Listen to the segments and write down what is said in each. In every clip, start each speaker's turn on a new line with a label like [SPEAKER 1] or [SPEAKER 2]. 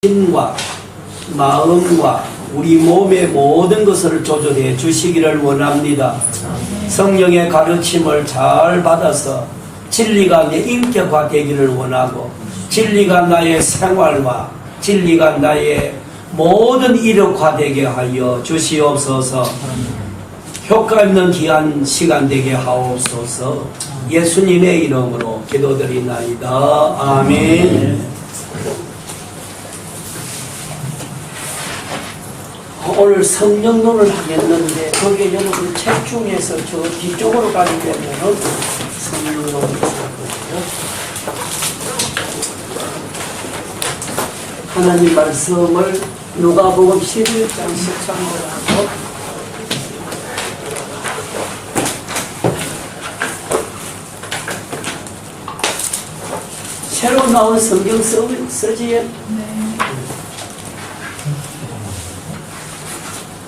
[SPEAKER 1] 힘과 마음과 우리 몸의 모든 것을 조절해 주시기를 원합니다. 성령의 가르침을 잘 받아서 진리가 내 인격화되기를 원하고, 진리가 나의 생활과 진리가 나의 모든 이력화되게 하여 주시옵소서. 효과 있는 귀한 시간 되게 하옵소서. 예수님의 이름으로 기도드리나이다. 아멘. 오늘 성령론을 하겠는데, 거기에 여러분 책 중에서 저 뒤쪽으로 가게 되면은 성령론이 있었거든요. 하나님 말씀을 누가복음 11장 13절을 하고, 새로 나온 성경 쓰지에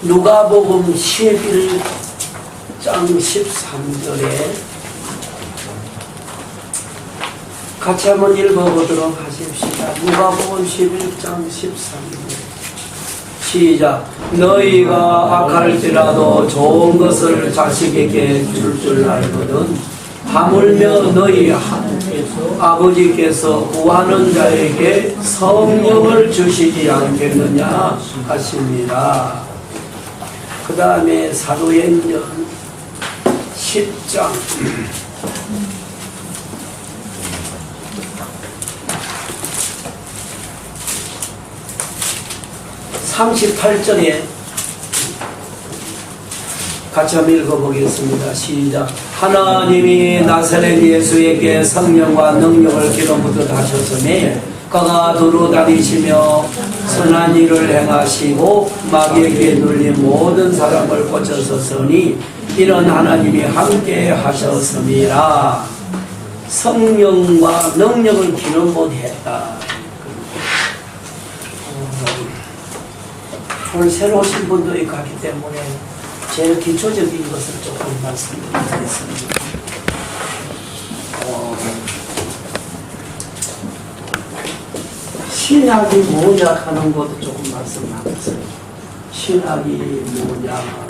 [SPEAKER 1] 누가복음 11장 13절에 같이 한번 읽어보도록 하십시다. 누가복음 11장 13절 시작. 너희가 악할지라도 좋은 것을 자식에게 줄 알거든 하물며 너희 아버지께서 구하는 자에게 성령을 주시지 않겠느냐 하십니다. 그 다음에 사도행전 10장 38절에 같이 한번 읽어보겠습니다. 시작. 하나님이 나사렛 예수에게 성령과 능력을 기름부터 하셨으니 그가 두루 다니시며 선한 일을 행하시고 마귀에게 눌린 모든 사람을 고쳐서으니 이런 하나님이 함께 하셨습니다. 성령과 능력을 기름 못했다. 오늘 새로 오신 분도 있기 때문에 제일 기초적인 것을 조금 말씀드리겠습니다. 신학이 뭐냐 하는 것도 조금 말씀하겠어요. 신학이 뭐냐.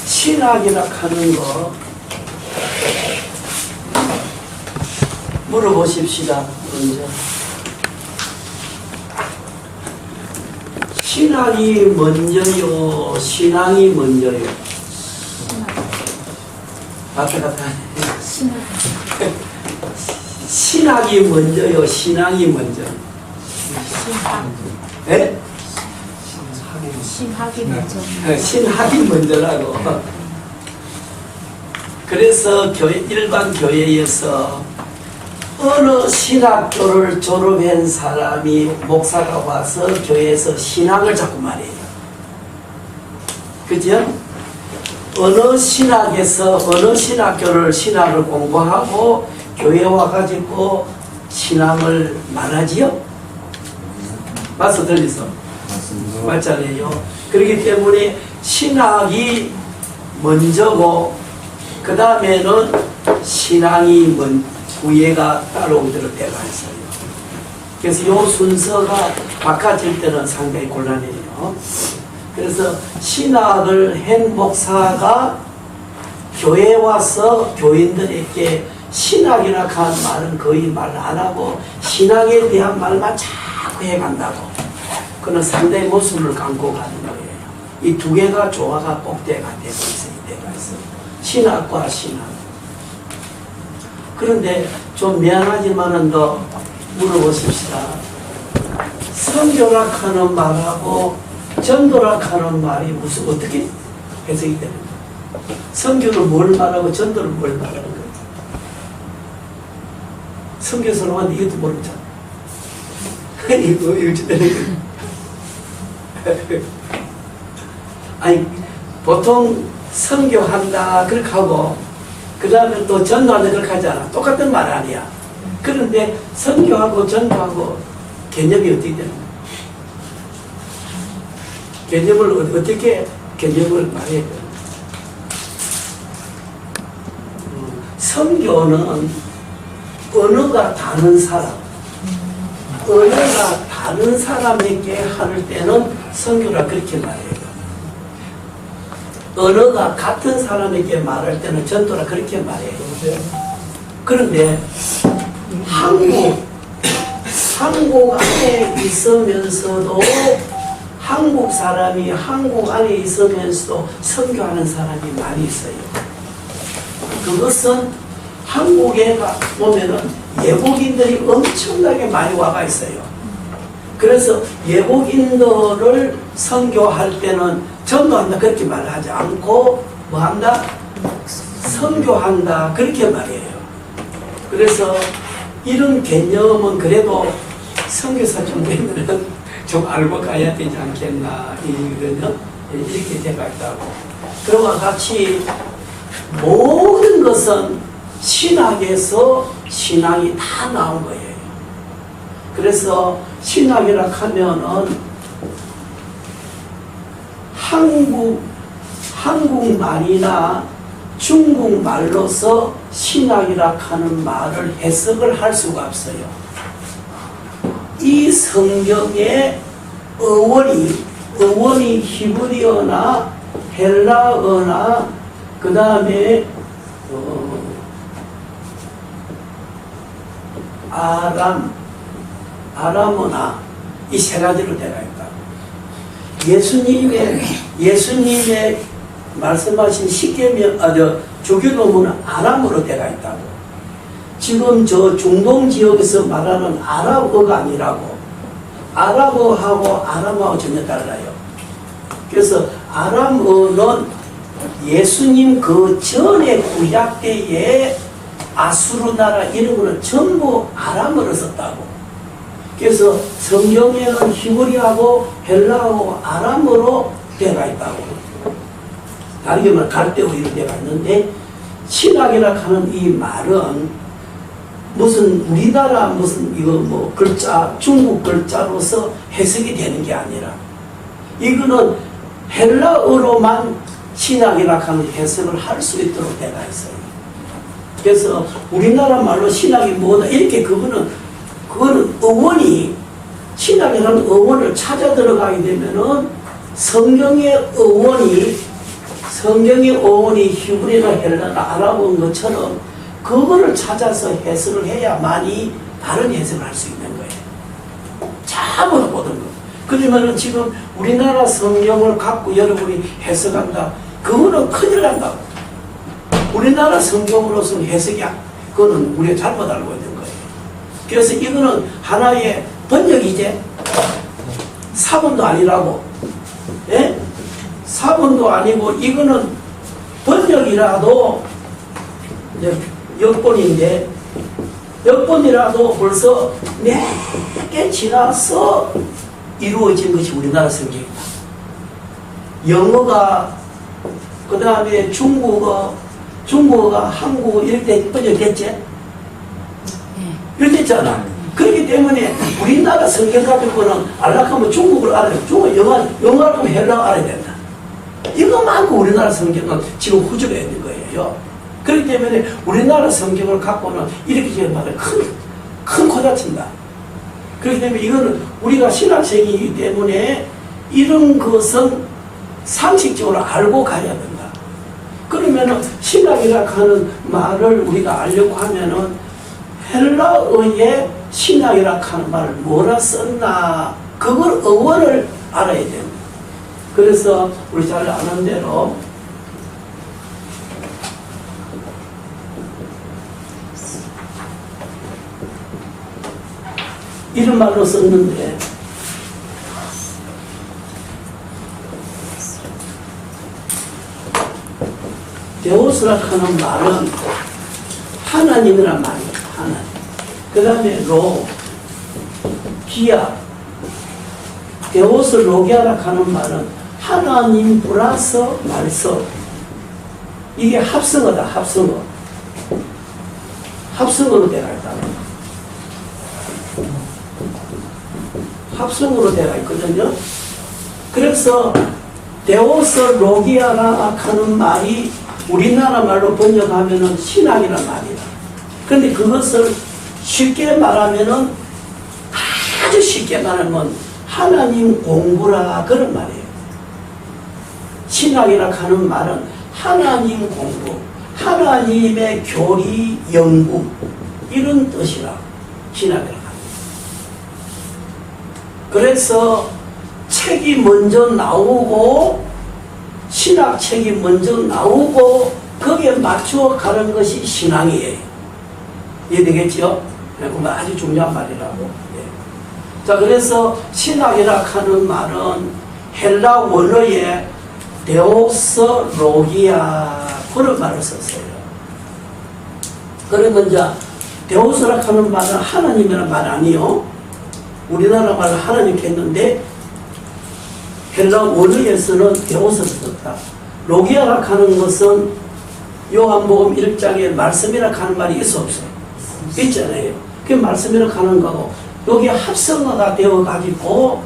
[SPEAKER 1] 신학이라 하는 거 물어보십시다. 먼저. 신학이 먼저요, 신앙이 먼저요? 앞에 갔다. 신학이 먼저요, 신앙이 먼저? 예?
[SPEAKER 2] 신학이 먼저.
[SPEAKER 1] 신학이 먼저라고. 그래서 일반 교회에서 어느 신학교를 졸업한 사람이 목사가 와서 교회에서 신학을 자꾸 말해요. 그죠? 어느 신학에서 어느 신학을 공부하고 교회 와가지고 신앙을 말하지요? 맞서 들리소? 맞잖아요. 그렇기 때문에 신학이 먼저고 그 다음에는 신앙이 후예가 따라오도록 되어 있어요. 그래서 이 순서가 바꿔질 때는 상당히 곤란해요. 그래서 신학을 한 목사가 교회에 와서 교인들에게 신학이라 하는 말은 거의 말 안 하고 신학에 대한 말만 자꾸 해간다고. 그는 상당히 모습을 감고 가는 거예요. 이 두 개가 조화가 꼭대가 되고 있어요. 신학과 신학. 그런데 좀 미안하지만은 더 물어보십시다. 선교라 하는 말하고 전도라 하는 말이 무슨 어떻게 해석이 됩니까? 선교는 뭘 말하고 전도는 뭘 말하는 거예요? 선교서는 왔는데 이것도 모르잖아. 아니 보통 선교한다 그렇게 하고 그 다음에 또 전도한다 그렇게 하잖아. 똑같은 말 아니야. 그런데 선교하고 전도하고 개념이 어떻게 되는 거야? 개념을 어떻게 개념을 말해야 돼? 선교는 언어가 다른 사람, 언어가 다른 사람에게 할 때는 선교라 그렇게 말해요. 언어가 같은 사람에게 말할 때는 전도라 그렇게 말해요. 그런데 한국 안에 있으면서도 한국 사람이 한국 안에 있으면서도 선교하는 사람이 많이 있어요. 그것은 한국에 보면은 예복인들이 엄청나게 많이 와가 있어요. 그래서 예복인들을 선교할 때는 전도한다 그렇게 말하지 않고 뭐한다? 선교한다 그렇게 말해요. 그래서 이런 개념은 그래도 선교사 좀 되면은 좀 알고 가야 되지 않겠나 이거든요. 이렇게 돼가 있다고. 그와 같이 모든 것은 신학에서 신앙이 다 나온 거예요. 그래서 신학이라 하면은 한국말이나 중국말로서 신학이라 하는 말을 해석을 할 수가 없어요. 이 성경의 어원이 히브리어나 헬라어나 그 다음에 아람어나 이 세 가지로 되어 있다. 예수님의 말씀하신 주교도문은 아람어로 되어 있다고. 지금 저 중동 지역에서 말하는 아랍어가 아니라고. 아랍어하고 아람어하고 전혀 달라요. 그래서 아람어는 예수님 그 전에 구약 때에 아수르 나라 이런 거는 전부 아람어를 썼다고. 그래서 성경에는 히브리하고 헬라하고 아람어로 되어 있다고. 다르게 말하면 갈대어 이런 데가 있는데 신학이라 하는 이 말은 무슨 우리나라 무슨 이거 뭐 글자 중국 글자로서 해석이 되는 게 아니라 이거는 헬라어로만 신학이라 하는 해석을 할 수 있도록 되어 있어요. 그래서 우리나라 말로 신학이 뭐다 이렇게 그거는 어원이 신학이라는 어원을 찾아 들어가게 되면은 성경의 어원이 히브리나 헬라나 아랍어인 것처럼 그거를 찾아서 해석을 해야만이 다른 해석을 할 수 있는 거예요. 참으로 모든 거. 그러면은 지금 우리나라 성경을 갖고 여러분이 해석한다. 그거는 큰일 난다고. 우리나라 성경으로서는 해석이 그거는 우리가 잘못 알고 있는 거예요. 그래서 이거는 하나의 번역이제 사본도 아니라고. 예? 사본도 아니고 이거는 번역이라도 역본인데 역본이라도 벌써 몇 개 지나서 이루어진 것이 우리나라 성경이다. 영어가 그 다음에 중국어가 한국어 이럴 때 번역됐지? 이랬잖아. 그렇기 때문에 우리나라 성경 가지고는 알락하면 중국을 알아야 돼. 영어 알면 헬라어 알아야 된다. 이것만큼 우리나라 성경은 지금 후져가 있는 거예요. 그렇기 때문에 우리나라 성경을 갖고는 이렇게 지금 큰 코다친다. 그렇기 때문에 이거는 우리가 신학생이기 때문에 이런 것은 상식적으로 알고 가야 된다. 그러면은 신학이라 하는 말을 우리가 알려고 하면은 헬라어의 신학이라 하는 말을 뭐라 썼나 그걸 어원을 알아야 됩니다. 그래서 우리 잘 아는 대로 이런 말로 썼는데 데오스라 하는 말은 하나님이란 말이에요. 하나님. 그 다음에 기아 데오스 로기아라 하는 말은 하나님 플러스 말씀. 이게 합성어다. 합성어로 되어 있다. 합성으로 되어 있거든요. 그래서 데오스 로기아라 하는 말이 우리나라 말로 번역하면은 신앙이란 말이야. 그런데 그것을 쉽게 말하면은, 아주 쉽게 말하면 하나님 공부라 그런 말이에요. 신학이라 하는 말은 하나님 공부, 하나님의 교리 연구, 이런 뜻이라 신학이라 합니다. 그래서 책이 먼저 나오고, 신학책이 먼저 나오고, 거기에 맞춰 가는 것이 신앙이에요. 이해되겠죠? 그건 아주 중요한 말이라고. 예. 자, 그래서 신학이라 하는 말은 헬라 원어에 데오스로기아 그런 말을 썼어요. 그러면 이제 데오스라 하는 말은 하나님이라는 말 아니요. 우리나라 말은 하나님께 했는데 헬라 원어에서는 데오스를 썼다. 로기아라 하는 것은 요한복음 1장에 말씀이라 하는 말이 있어 없어요? 있잖아요. 그게 말씀이라 하는 거고, 여기 합성어가 되어가지고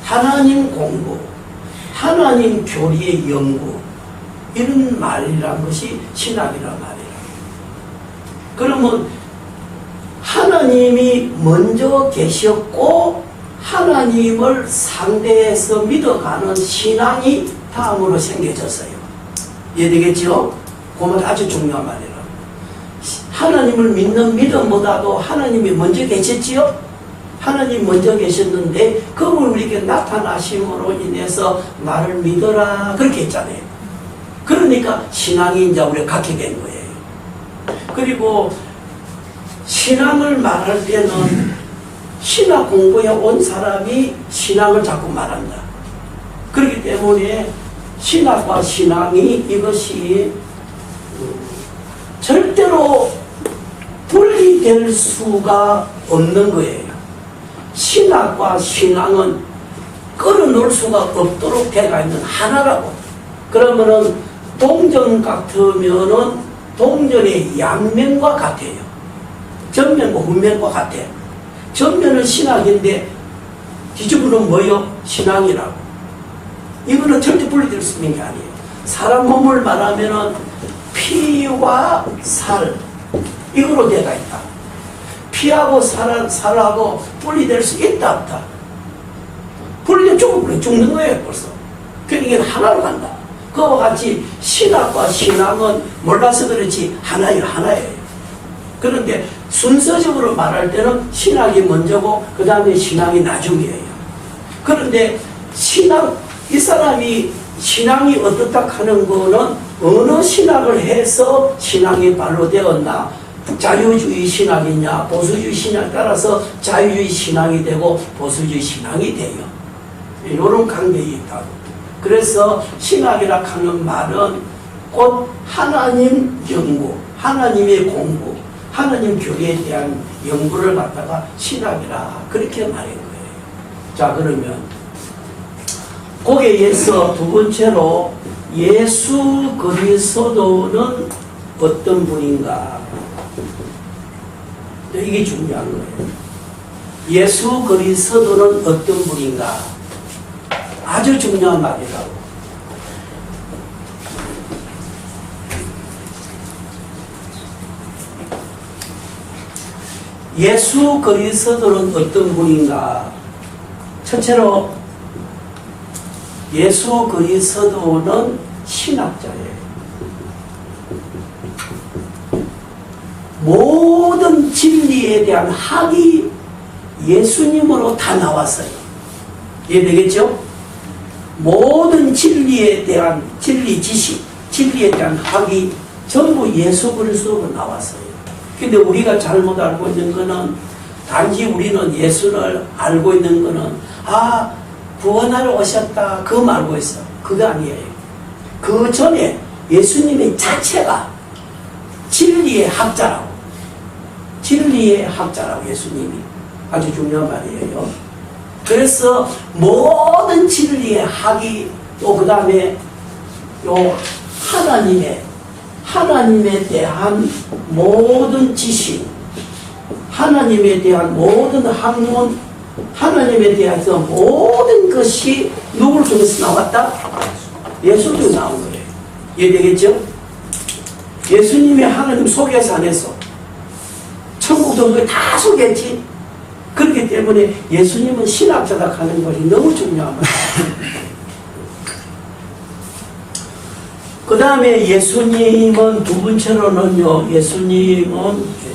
[SPEAKER 1] 하나님 공부, 하나님 교리의 연구, 이런 말이란 것이 신학이란 말이라. 그러면 하나님이 먼저 계셨고 하나님을 상대해서 믿어가는 신앙이 다음으로 생겨졌어요. 이해되겠죠? 그건 아주 중요한 말이라. 하나님을 믿는 믿음보다도 하나님이 먼저 계셨지요? 하나님 먼저 계셨는데 그걸 우리에게 나타나심으로 인해서 나를 믿어라 그렇게 했잖아요. 그러니까 신앙이 이제 우리가 갖게 된 거예요. 그리고 신앙을 말할 때는 신학 공부해 온 사람이 신앙을 자꾸 말한다. 그렇기 때문에 신학과 신앙이 이것이 절대로 분리될 수가 없는 거예요. 신학과 신앙은 끌어놓을 수가 없도록 되어 있는 하나라고. 그러면은 동전 같으면은 동전의 양면과 같아요. 전면과 후면과 같아요. 전면은 신학인데 뒤집어놓으면 뭐요? 신앙이라고. 이거는 절대 분리될 수 있는 게 아니에요. 사람 몸을 말하면은 피와 살, 이거로 되어 있다. 피하고 살하고 분리될 수 있다 없다? 분리되면 죽는 거예요 벌써. 그러니까 이게 하나로 간다. 그와 같이 신학과 신앙은 몰라서 그렇지 하나예요. 그런데 순서적으로 말할 때는 신학이 먼저고 그 다음에 신앙이 나중이에요. 그런데 신앙, 이 사람이 신앙이 어떻다 하는 거는 어느 신학을 해서 신앙이 발로 되었나, 자유주의 신학이냐 보수주의 신학에 따라서 자유주의 신앙이 되고 보수주의 신앙이 돼요. 이런 관계가 있다고. 그래서 신학이라 하는 말은 곧 하나님 연구, 하나님의 공부, 하나님 교리에 대한 연구를 갖다가 신학이라 그렇게 말한 거예요. 자, 그러면 거기에서 두 번째로 예수 그리스도는 어떤 분인가? 이게 중요한 거예요. 예수 그리스도는 어떤 분인가? 아주 중요한 말이라고. 예수 그리스도는 어떤 분인가? 첫째로 예수 그리스도는 신학자예요. 모든 진리에 대한 학이 예수님으로 다 나왔어요. 이해되겠죠? 모든 진리에 대한 진리 지식, 진리에 대한 학이 전부 예수 그리스도로 나왔어요. 근데 우리가 잘못 알고 있는 거는, 단지 우리는 예수를 알고 있는 거는 구원하러 오셨다 그거 알고 있어. 그거 아니에요. 그 전에 예수님의 자체가 진리의 학자라고. 진리의 학자라고 예수님이. 아주 중요한 말이에요. 그래서 모든 진리의 학이 또 그 다음에 요 하나님에 대한 모든 지식, 하나님에 대한 모든 학문, 하나님에 대해서 모든 것이 누구를 통해서 나왔다? 예수로 나온 거예요. 이해되겠죠? 예수님이 하나님 소개해서 안 했어. 천국 동굴 다 소개했지. 그렇기 때문에 예수님은 신학자다 하는 것이 너무 중요한 거예요. 그 다음에 예수님은 두 번째로는요, 예수님은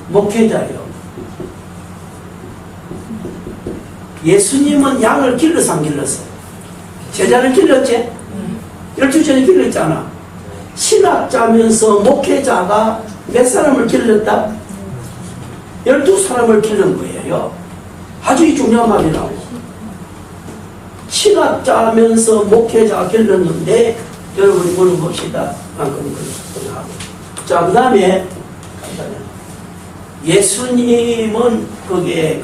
[SPEAKER 1] 목회자예요. 예수님은 양을 길러서 안 길렀어. 제자를 길렀지? 12전에 길렀잖아. 신학자면서 목회자가 몇 사람을 길렀다? 12사람을 기른 거예요. 아주 중요한 말이라고. 신학자면서 목회자가 길렀는데, 여러분이 물어봅시다. 자, 그 다음에, 예수님은 거기에,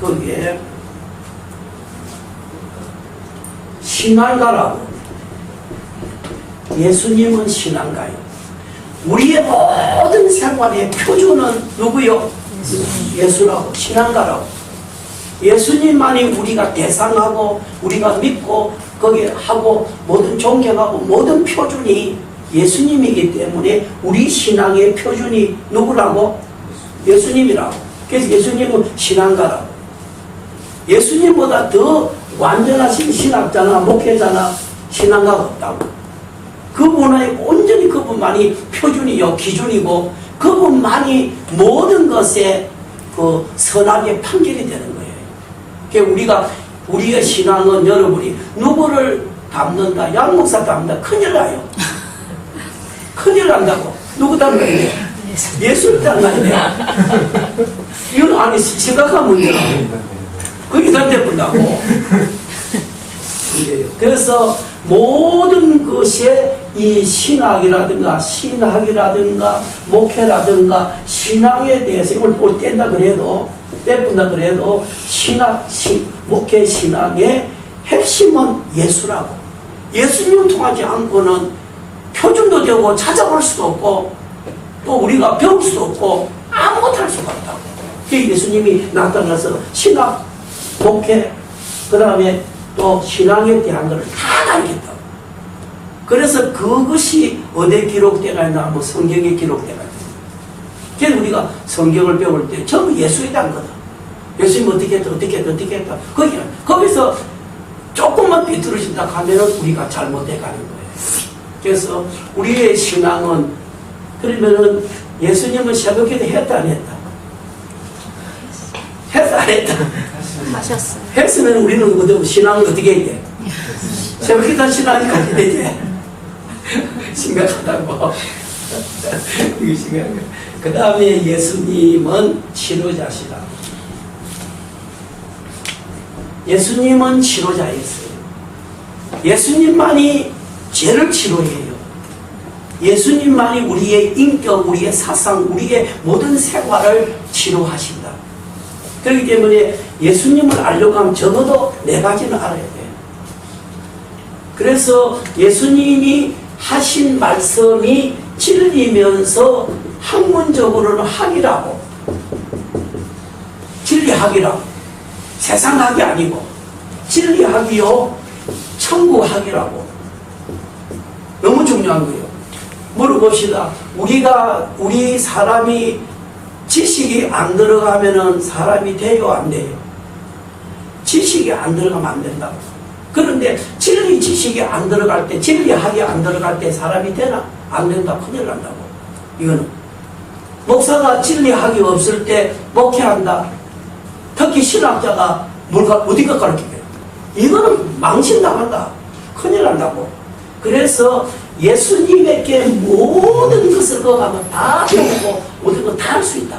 [SPEAKER 1] 신앙가라고. 예수님은 신앙가요. 우리의 모든 생활의 표준은 누구요? 예수라고, 신앙가라고. 예수님만이 우리가 대상하고, 우리가 믿고, 거기에 하고, 모든 존경하고, 모든 표준이 예수님이기 때문에 우리 신앙의 표준이 누구라고? 예수님이라고. 그래서 예수님은 신앙가라고. 예수님보다 더 완전하신 신학자나 목회자나 신앙가가 없다고. 그분의 온전히 그분만이 표준이요, 기준이고, 그분만이 모든 것에 그 선악의 판결이 되는 거예요. 그러니까 우리의 신앙은 여러분이 누구를 닮는다, 양 목사 닮는다, 큰일 나요. 큰일 난다고. 누구 닮아야 돼? 예수를 닮아야 돼. 이건 아니, 심각한 문제라고. 그게 던져본다고. 그래서 모든 것에 이 신학이라든가 목회라든가 신앙에 대해서 이걸 볼 뗀다 그래도 떼분다 그래도 목회 신앙의 핵심은 예수라고. 예수님 통하지 않고는 표준도 되고 찾아볼 수도 없고 또 우리가 배울 수도 없고 아무것도 할 수가 없다고. 예수님이 나타나서 신학, 목회, 그 다음에 또 신앙에 대한 것을 다 가르쳤다고. 그래서 그것이 어디에 기록되어 있나 하면 성경에 기록되어 있다. 그래서 우리가 성경을 배울 때 전부 예수에 대한 거다. 예수님 어떻게 했다. 거기서 조금만 비뚤어진다 하면 우리가 잘못돼 가는 거예요. 그래서 우리의 신앙은 그러면은 예수님은 새벽기도 했다 안 했다? 했다 안 했다?
[SPEAKER 2] 하셨어요.
[SPEAKER 1] 했으면 우리는 신앙은 어떻게 해야 돼? 새벽기도 신앙이 같이 되지? 심각하다고. 이게 심각해. 그 다음에 예수님은 치료자시다. 예수님은 치료자였어요. 예수님만이 죄를 치료해요. 예수님만이 우리의 인격, 우리의 사상, 우리의 모든 생활을 치료하신다. 그렇기 때문에 예수님을 알려고 하면 적어도 4가지는 알아야 돼요. 그래서 예수님이 하신 말씀이 진리면서 학문적으로는 학이라고. 진리학이라고. 세상학이 아니고 진리학이요 천국학이라고. 너무 중요한 거예요. 물어봅시다. 우리 사람이 지식이 안 들어가면은 사람이 돼요, 안 돼요? 지식이 안 들어가면 안 된다고. 그런데 진리 지식이 안 들어갈 때, 진리학이 안 들어갈 때 사람이 되나? 안 된다. 큰일 난다고. 이거는. 목사가 진리학이 없을 때 목회한다. 특히 신학자가 어디가 가르치게? 이거는 망신당한다. 큰일 난다고. 그래서 예수님에게 모든 것을 거가면 다 배우고 모든 거 다 할 수 있다.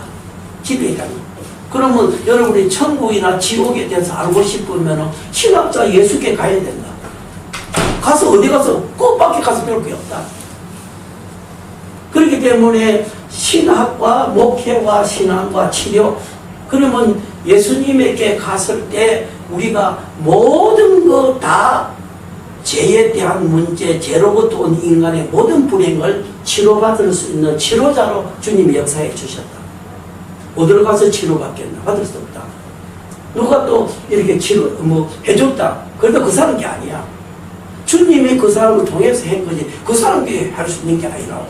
[SPEAKER 1] 지배자는. 그러면 여러분이 천국이나 지옥에 대해서 알고 싶으면 신학자 예수께 가야 된다. 가서 어디 가서 꽃밖에 가서 배울 게 없다. 그렇기 때문에 신학과 목회와 신앙과 치료, 그러면 예수님에게 갔을 때 우리가 모든 거 다 죄에 대한 문제, 죄로부터 온 인간의 모든 불행을 치료받을 수 있는 치료자로 주님이 역사해 주셨다. 어디로 가서 치료받겠나? 받을 수 없다. 누가 또 이렇게 해줬다. 그래도 그 사람 게 아니야. 주님이 그 사람을 통해서 한 거지 그 사람이 할 수 있는 게 아니라고.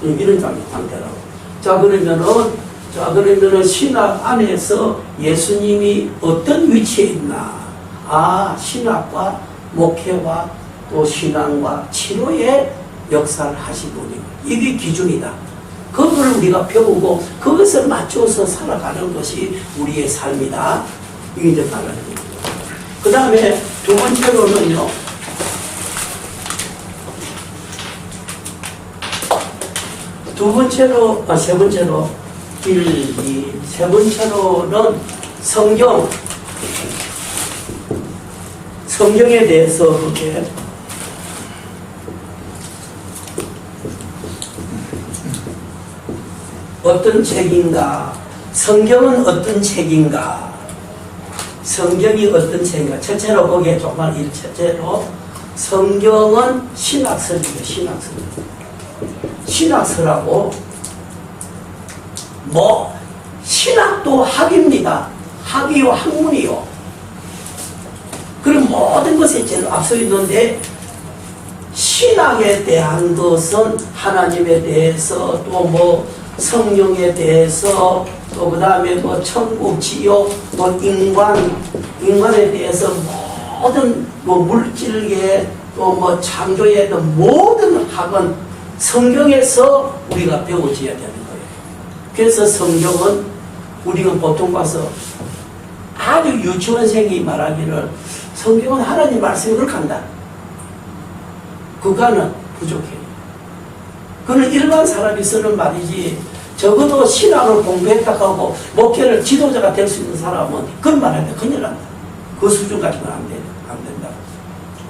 [SPEAKER 1] 이런 상태라고. 그러면은 신학 안에서 예수님이 어떤 위치에 있나? 신학과 목회와 또 신앙과 치료의 역사를 하신 분이고 이게 기준이다. 그걸 우리가 배우고 그것을 맞춰서 살아가는 것이 우리의 삶이다. 이게 이제 말하는 겁니다. 그 다음에 두 번째로는요. 세 번째로 1, 2, 세 번째로는 성경에 대해서 그렇게 어떤 책인가? 성경은 어떤 책인가? 성경이 어떤 책인가? 첫째로 거기에 조금만 첫째로 성경은 신학서입니다. 신학서라고 신학도 학입니다. 학이요 학문이요. 그런 모든 것에 제일 앞서 있는데 신학에 대한 것은 하나님에 대해서 또 성령에 대해서 또 그 다음에 천국, 지옥, 인간에 대해서 모든 물질계 또 창조에 대한 모든 학은 성경에서 우리가 배워져야 되는 거예요. 그래서 성경은 우리가 보통 봐서 아주 유치원생이 말하기를 성경은 하나님 말씀이 그렇게 한다. 그거는 부족해요. 그는 일반 사람이 쓰는 말이지 적어도 신학을 공부했다 하고 목회를 지도자가 될 수 있는 사람은 그런 말 하는데 큰일 난다. 그 수준까지는 안 된다.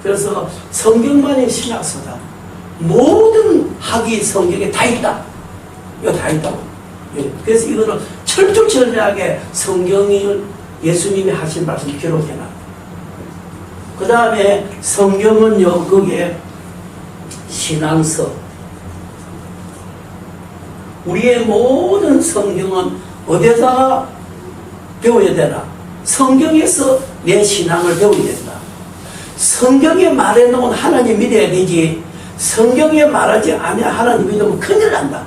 [SPEAKER 1] 그래서 성경만이 신학서다. 모든 학이 성경에 다 있다. 이거 다 있다고. 그래서 이거는 철저하게 성경을 예수님이 하신 말씀 기록해놔. 그 다음에 성경은요, 그게 신앙서. 우리의 모든 성경은 어디다가 배워야 되나? 성경에서 내 신앙을 배워야 된다. 성경에 말해놓은 하나님 믿어야 되지. 성경에 말하지 않으면 하나님 믿으면 큰일 난다.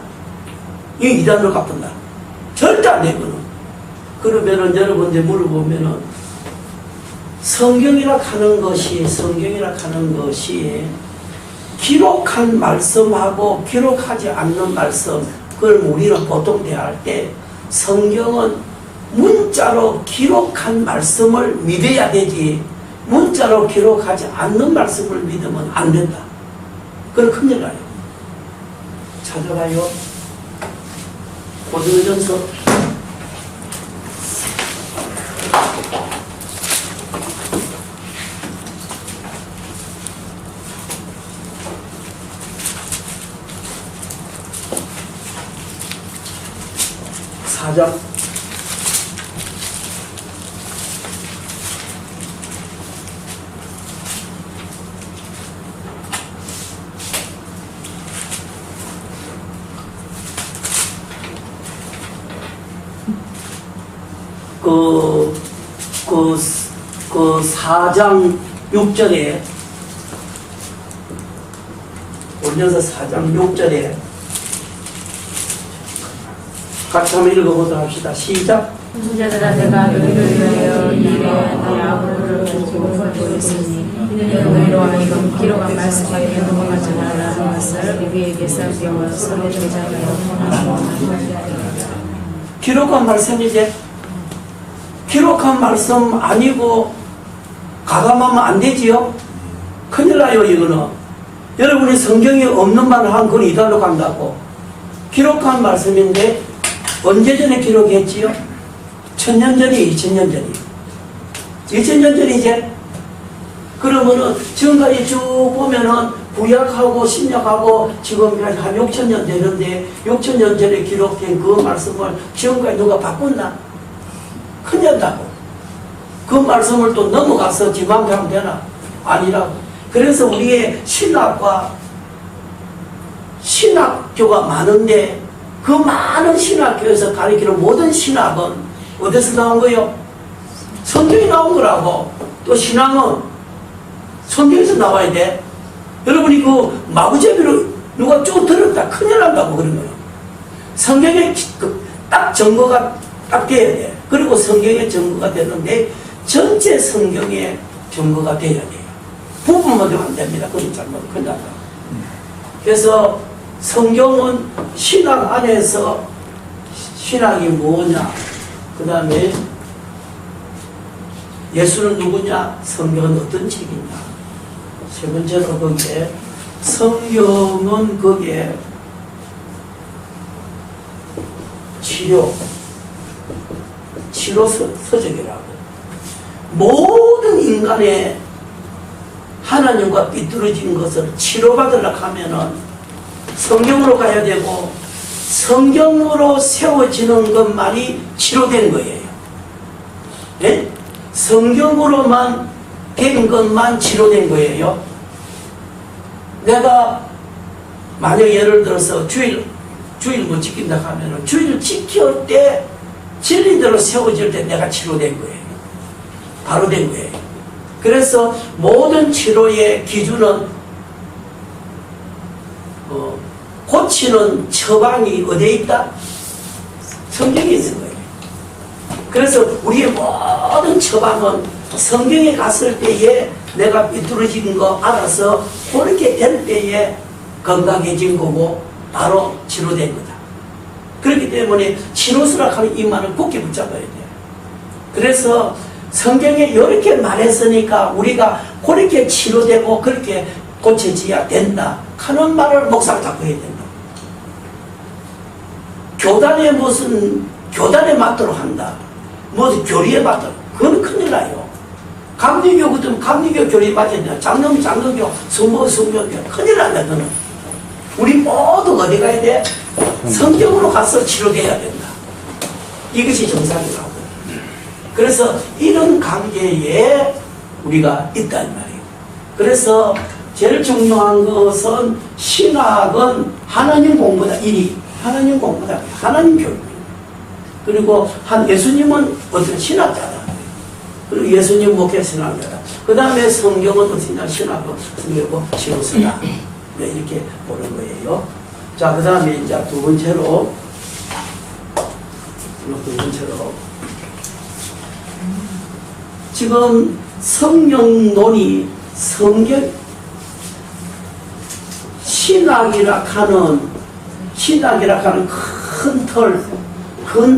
[SPEAKER 1] 이 이단으로 갚는다. 절대 안 되거든. 그러면은 여러분들 물어보면은 성경이라 하는 것이 기록한 말씀하고 기록하지 않는 말씀, 그걸 우리는 보통 대할 때 성경은 문자로 기록한 말씀을 믿어야 되지 문자로 기록하지 않는 말씀을 믿으면 안 된다. 그건 큰일 나요. 찾아봐요. 고린도전서 4장 그 4장 6절에 올려서 4장 6절에 같이 한번 읽어보도록 합시다. 시작.
[SPEAKER 2] 선지자들아 내가 너희를 위하여 이에 아브라함을 주고 보였으니 이는 너희로 하여금 기록한 말씀에 변동하지 말라는 것을 우리에게서 배워 서로 제자하여
[SPEAKER 1] 기록한 말씀이제 기록한 말씀 아니고 가감하면 안 되지요. 큰일 나요. 이거는 여러분이 성경에 없는 말을 한 건 이달로 간다고. 기록한 말씀인데 언제 전에 기록했지요? 1000년 전이 2000년 전이 2000년 전이제. 그러면은 지금까지 쭉 보면은 구약하고 신약하고 지금 한 6000년 되는데 6000년 전에 기록된 그 말씀을 지금까지 누가 바꿨나? 큰일 난다고. 그 말씀을 또 넘어가서 지맘대로 하면 되나? 아니라고. 그래서 우리의 신학교가 많은데 그 많은 신학교에서 가르치는 모든 신학은 어디서 나온 거예요? 성경이 나온 거라고. 또 신앙은 성경에서 나와야 돼. 여러분이 그 마구잡이로 누가 쭉 들었다 큰일 난다고 그런 거예요. 성경에 딱 증거가 딱 돼야 돼. 그리고 성경에 증거가 되는데 전체 성경에 증거가 돼야 돼요. 부분만 되면 안 됩니다. 그건 잘못 큰일 난다. 그래서 성경은 신학 안에서 신학이 뭐냐, 그 다음에 예수는 누구냐, 성경은 어떤 책이냐. 세 번째로 거기에 성경은 거기에 치료 서적이라고. 모든 인간의 하나님과 삐뚤어진 것을 치료받으려고 하면은 성경으로 가야 되고, 성경으로 세워지는 것만이 치료된 거예요. 네? 성경으로만 된 것만 치료된 거예요. 내가 만약 예를 들어서 주일 못 지킨다 하면은 주일 지킬 때 진리대로 세워질 때 내가 치료된 거예요. 바로 된 거예요. 그래서 모든 치료의 기준은 고치는 처방이 어디에 있다? 성경에 있는 거예요. 그래서 우리의 모든 처방은 성경에 갔을 때에 내가 삐뚤어진 거 알아서 그렇게 될 때에 건강해진 거고 바로 치료된 거다. 그렇기 때문에 치료수락 하는 이만을 굳게 붙잡아야 돼요. 그래서 성경에 이렇게 말했으니까 우리가 그렇게 치료되고 그렇게 고쳐져야 된다 하는 말을 목사가 자꾸 해야 된다. 교단에 맞도록 한다. 무슨 교리에 맞도록. 그건 큰일 나요. 감리교 같으면 감리교 교리에 맞아야 된다. 장로교, 순모교 큰일 난다. 그는 우리 모두 어디 가야 돼? 성경으로 가서 치료돼야 된다. 이것이 정상이라고. 그래서 이런 관계에 우리가 있단 말이에요. 그래서 제일 중요한 것은 신학은 하나님 공부다. 하나님 공부다. 하나님 교육입니다. 그리고 예수님은 어떤 신학자다. 그리고 예수님 목회 신학자다. 그 다음에 성경은 어떤 신학도 성경이고 치료서다. 네, 이렇게 보는 거예요. 자, 그 다음에 이제 두 번째로 지금 성령론이 신학이라 하는 큰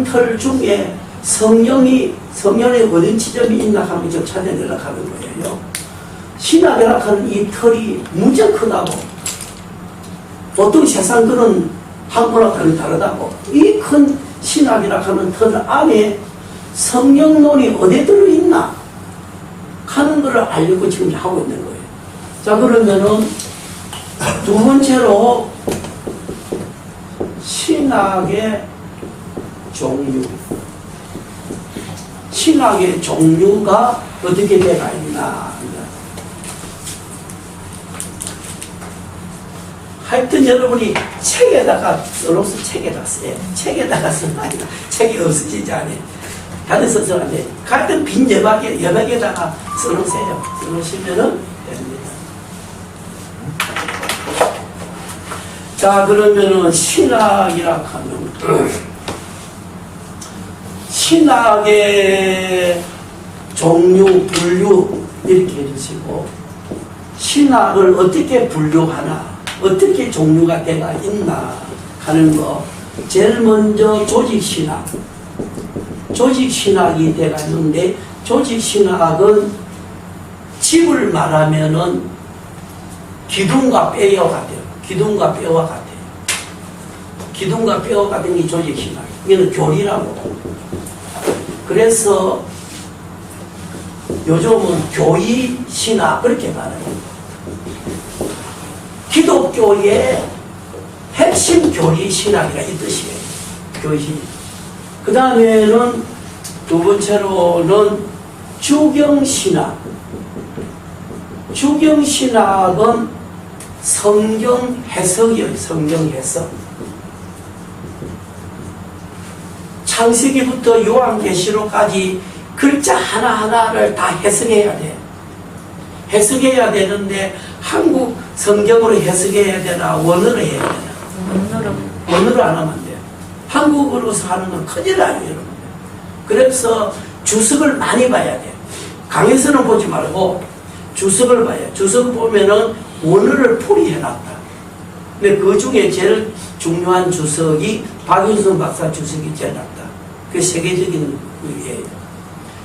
[SPEAKER 1] 틀 중에 성령의 어떤 지점이 있나 하면 좀 찾아내려고 하는 거예요. 신학이라 하는 이 틀이 무척 크다고. 보통 세상 그런 학문학과는 다르다고. 이 큰 신학이라 하는 틀 안에 성령론이 어디에 들어있나 하는 것을 알려고 지금 하고 있는 거예요. 자, 그러면은 두 번째로 신학의 종류. 신학의 종류가 어떻게 되어 있나. 하여튼 여러분이 책에다가 써놓으서 책에다가 써요. 책에다가 쓰면 아니다. 책이 없어지지 않아요. 다른 써서 안 돼. 하여튼 빈 여백에다가 써놓으세요. 써놓으시면은 됩니다. 자, 그러면은 신학이라 하면 신학의 종류, 분류 이렇게 해주시고 신학을 어떻게 분류하나 어떻게 종류가 되어 있나 하는 거. 제일 먼저 조직신학이 되어 있는데 조직신학은 집을 말하면은 기둥과 뼈와 같아요. 기둥과 뼈와 같아요. 기둥과 뼈와 같은 게 조직신학. 이거는 교리라고. 그래서 요즘은 교리신학 그렇게 말해요. 기독교의 핵심 교리신학이라 이 뜻이에요. 교리신. 그 다음에는 두 번째로는 주경신학. 주경신학은 성경 해석이에요. 성경 해석. 창세기부터 요한계시록까지 글자 하나하나를 다 해석해야 돼. 해석해야 되는데 한국 성경으로 해석해야 되나 원어로 해야 되나? 원어로 안 하면 안 돼요. 한국어로서 하는 건 큰일 나요, 여러분. 그래서 주석을 많이 봐야 돼요. 강에서는 보지 말고 주석을 봐요. 주석 보면은 원어를 풀이해놨다. 근데 그 중에 제일 중요한 주석이 박윤성 박사 주석이 제일 낫다. 그 세계적인 의미예요.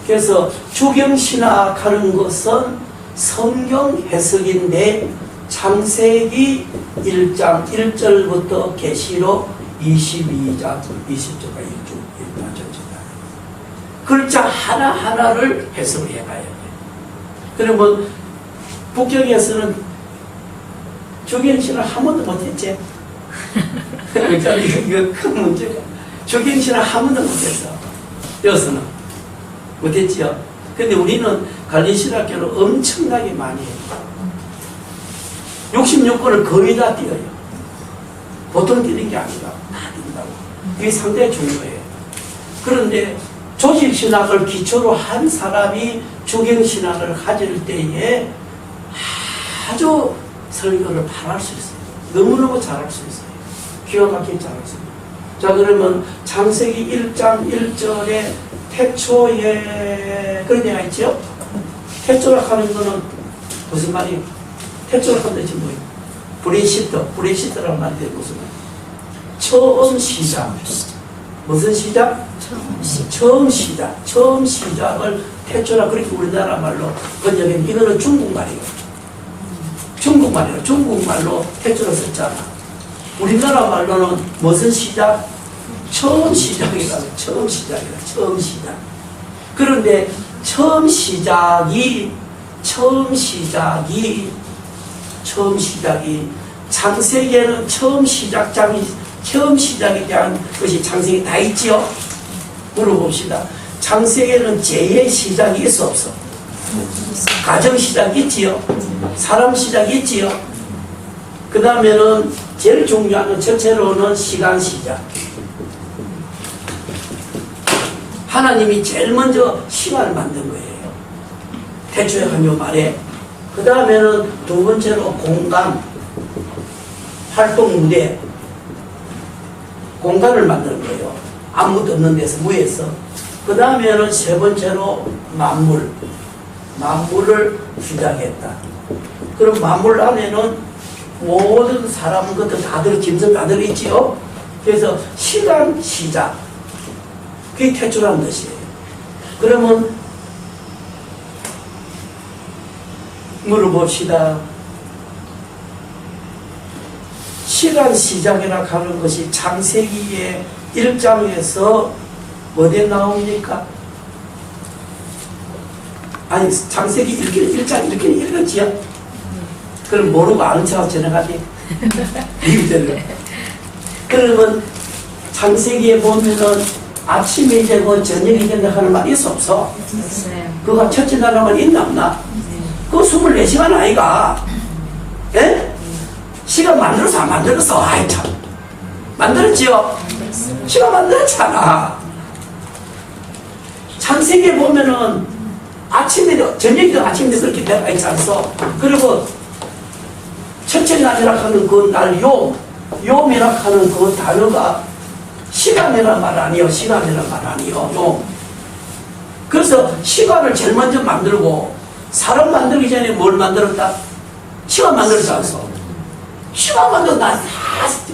[SPEAKER 1] 그래서 주경신학 하는 것은 성경 해석인데 창세기 1장 1절부터 계시록 22장 20절까지 글자 하나하나를 해석을 해가야 돼요. 그러면 북경에서는 주경신을 한 번도 못했지. 그러니까 이거 큰 문제가. 주경신을 한 번도 못했어. 여기서는 못했지요. 근데 우리는 갈리신학교를 엄청나게 많이 해요. 66권을 거의 다 띄어요. 보통 띄는 게 아니라 다 띄는다고. 이게 상당히 중요해요. 그런데 조직신학을 기초로 한 사람이 주경신학을 가질 때에 아주 설교를 잘할 수 있어요. 너무너무 잘할 수 있어요. 기가 막히게 잘할 수 있어요. 자, 그러면 창세기 1장 1절에 태초에 그런 얘기가 있죠? 태초라 하는 거는 무슨 말이에요? 태초라 하는 것이 뭐예요? 브레시트라는 말인데 무슨 말이에요? 처음 시작. 무슨 시작? 처음 시작을 태초라 그렇게 우리나라 말로 번역하면 이거는 중국말이에요. 중국말로 태초를 썼잖아. 우리나라 말로는 무슨 시작? 처음 시작이다. 처음 시작. 그런데 처음 시작이 창세기에는 처음 시작에 대한 것이 창세기 다 있지요? 물어봅시다. 창세기에는 죄의 시작이 있어 없어? 가정 시작이 있지요? 사람 시작이 있지요? 그 다음에는 제일 중요한 건 첫째로는 시간 시작. 하나님이 제일 먼저 시간을 만든 거예요. 태초에 한 요 말에. 그 다음에는 두 번째로 공간, 활동 무대, 공간을 만드는 거예요. 아무것도 없는 데서 무에서. 그 다음에는 세 번째로 만물을 시작했다. 그럼 만물 안에는 모든 사람 것들 다들 짐승 다들 있지요. 그래서 시간 시작, 그게 태초라는 것이에요. 그러면 물어봅시다. 시간 시작이라 하는 것이 창세기의 1장에서 어디에 나옵니까? 아니, 창세기 1장 이렇게 읽었지요? 그럼 모르고 아는 척하고 지나가지? 이유대로. 그러면 창세기에 보면은 아침이 되고 저녁이 된다 하는 말이 있어 없어? 그거 첫째 나라만 있나 없나? 그거 24시간 아이가? 예? 시간 만들어서 안 만들었어? 아이 참. 만들었지요? 시간 만들었잖아. 창세기에 보면은 아침에도 저녁에도 아침에도 그렇게 되어 있지 않소? 그리고 첫째 날이라 하는 그 날 용이라 하는 그 단어가 시간이란 말 아니요. 용. 그래서 시간을 제일 먼저 만들고 사람 만들기 전에 뭘 만들었다? 시간 만들었지 않소? 시간 만들어 나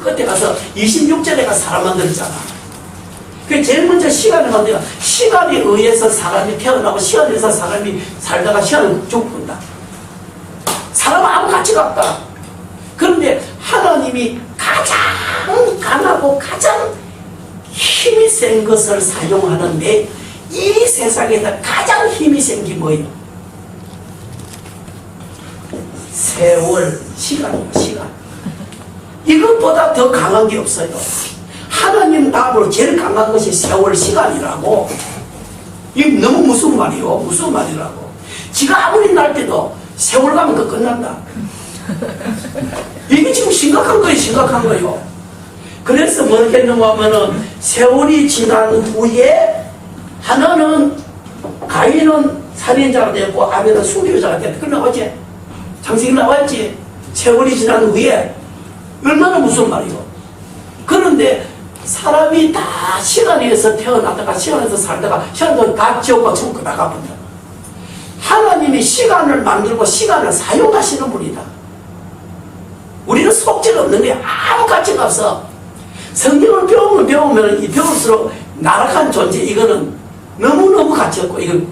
[SPEAKER 1] 그때 가서 26절에 가서 사람 만들었잖아. 그 제일 먼저 시간을 만들어. 시간에 의해서 사람이 태어나고 시간에 의해서 사람이 살다가 시간을 죽는다. 사람은 아무 가치가 없다. 그런데 하나님이 가장 강하고 가장 힘이 센 것을 사용하는데 이 세상에서 가장 힘이 센 게 뭐예요? 세월, 시간이에요. 시간. 이것보다 더 강한 게 없어요. 하나님 답으로 제일 강한 것이 세월, 시간이라고. 이게 너무 무서운 말이요. 무서운 말이라고. 지가 아무리 날 때도 세월 가면 그 끝난다. 이게 지금 심각한 거예요. 그래서 뭐겠는가 하면은 세월이 지난 후에 하나는 가인은 살인자가 되고 아벨은 순교자가 됐다. 그러면 어째? 장세기 나왔지. 세월이 지난 후에 얼마나 무슨 말이고. 그런데 사람이 다 시간에서 태어났다가 시간에서 살다가 시간에서 다 지옥과 천국 다 가본다. 하나님이 시간을 만들고 시간을 사용하시는 분이다. 우리는 속죄가 없는 거야. 아무 가치가 없어. 성경을 배우면 이 배울수록 나락한 존재. 이거는 너무너무 가치 없고 이건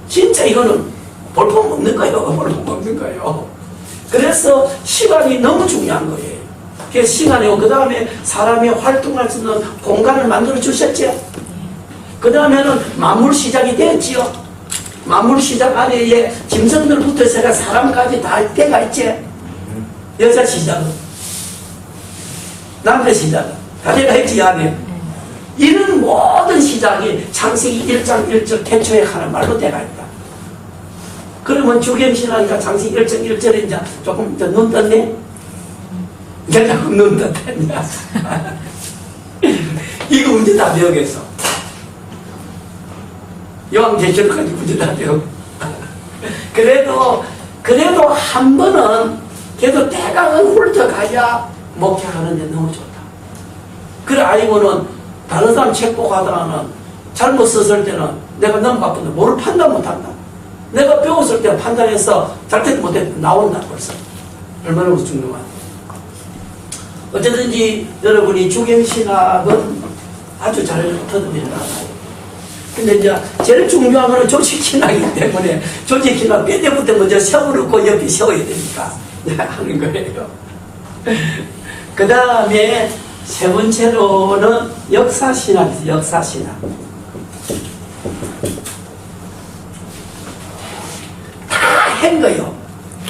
[SPEAKER 1] 진짜 이거는 볼품 없는 거예요. 볼품 없는 거예요. 그래서 시간이 너무 중요한 거예요. 그래서 시간이고 그 다음에 사람이 활동할 수 있는 공간을 만들어 주셨죠. 그 다음에는 만물 시작이 되었지요. 만물 시작 안에 짐승들부터 해서 사람까지 다 때가 있지. 여자 시작은 남자 시작은 다 때가 있지 안에. 이런 모든 시작이 창세기 1장 1절 태초에 하는 말로 때가 있다. 그러면 주겸신하니까 창세기 1장 1절에 이제 조금 더 눈 떴네? 이제 조금 눈 떴다. 이거 문제 다 배우겠어. 요한계시록까지 문제 다 배우고. 그래도 한 번은 그래도 대강은 훑어가야 목회하는데 너무 좋다. 그래 아니고는 다른 사람 책 보고 하다가는 잘못 썼을 때는 내가 너무 바쁜데 뭐를 판단 못한다. 내가 배웠을 때 판단해서 잘못 못해도 나온다 벌써. 얼마나 중요한. 어쨌든지 여러분이 주경신학은 아주 잘 터득이 나와요. 근데 이제 제일 중요한 건 조직신학이기 때문에 조직신학 몇 대부터 먼저 세워놓고 옆에 세워야 되니까 하는 거예요. 그 다음에 세 번째로는 역사신학이죠. 역사신학. 다 한 거예요.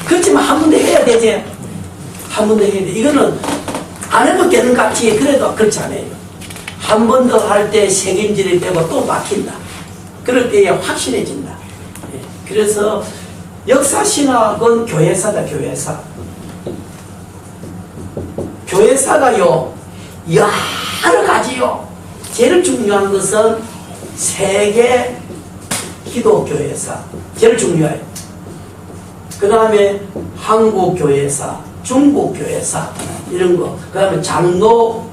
[SPEAKER 1] 그렇지만 한 번 더 해야 되지. 한 번 더 해야 돼. 이거는 안 해도 되는 것 같지. 그래도 그렇지 않아요. 한 번 더 할 때 책임질이 되고 또 막힌다. 그럴 때에 확신해진다. 그래서 역사신학은 교회사다. 교회사. 교회사가요 여러 가지요. 제일 중요한 것은 세계 기독교회사 제일 중요해요. 그 다음에 한국교회사, 중국교회사 이런 거. 그 다음에 장로교회사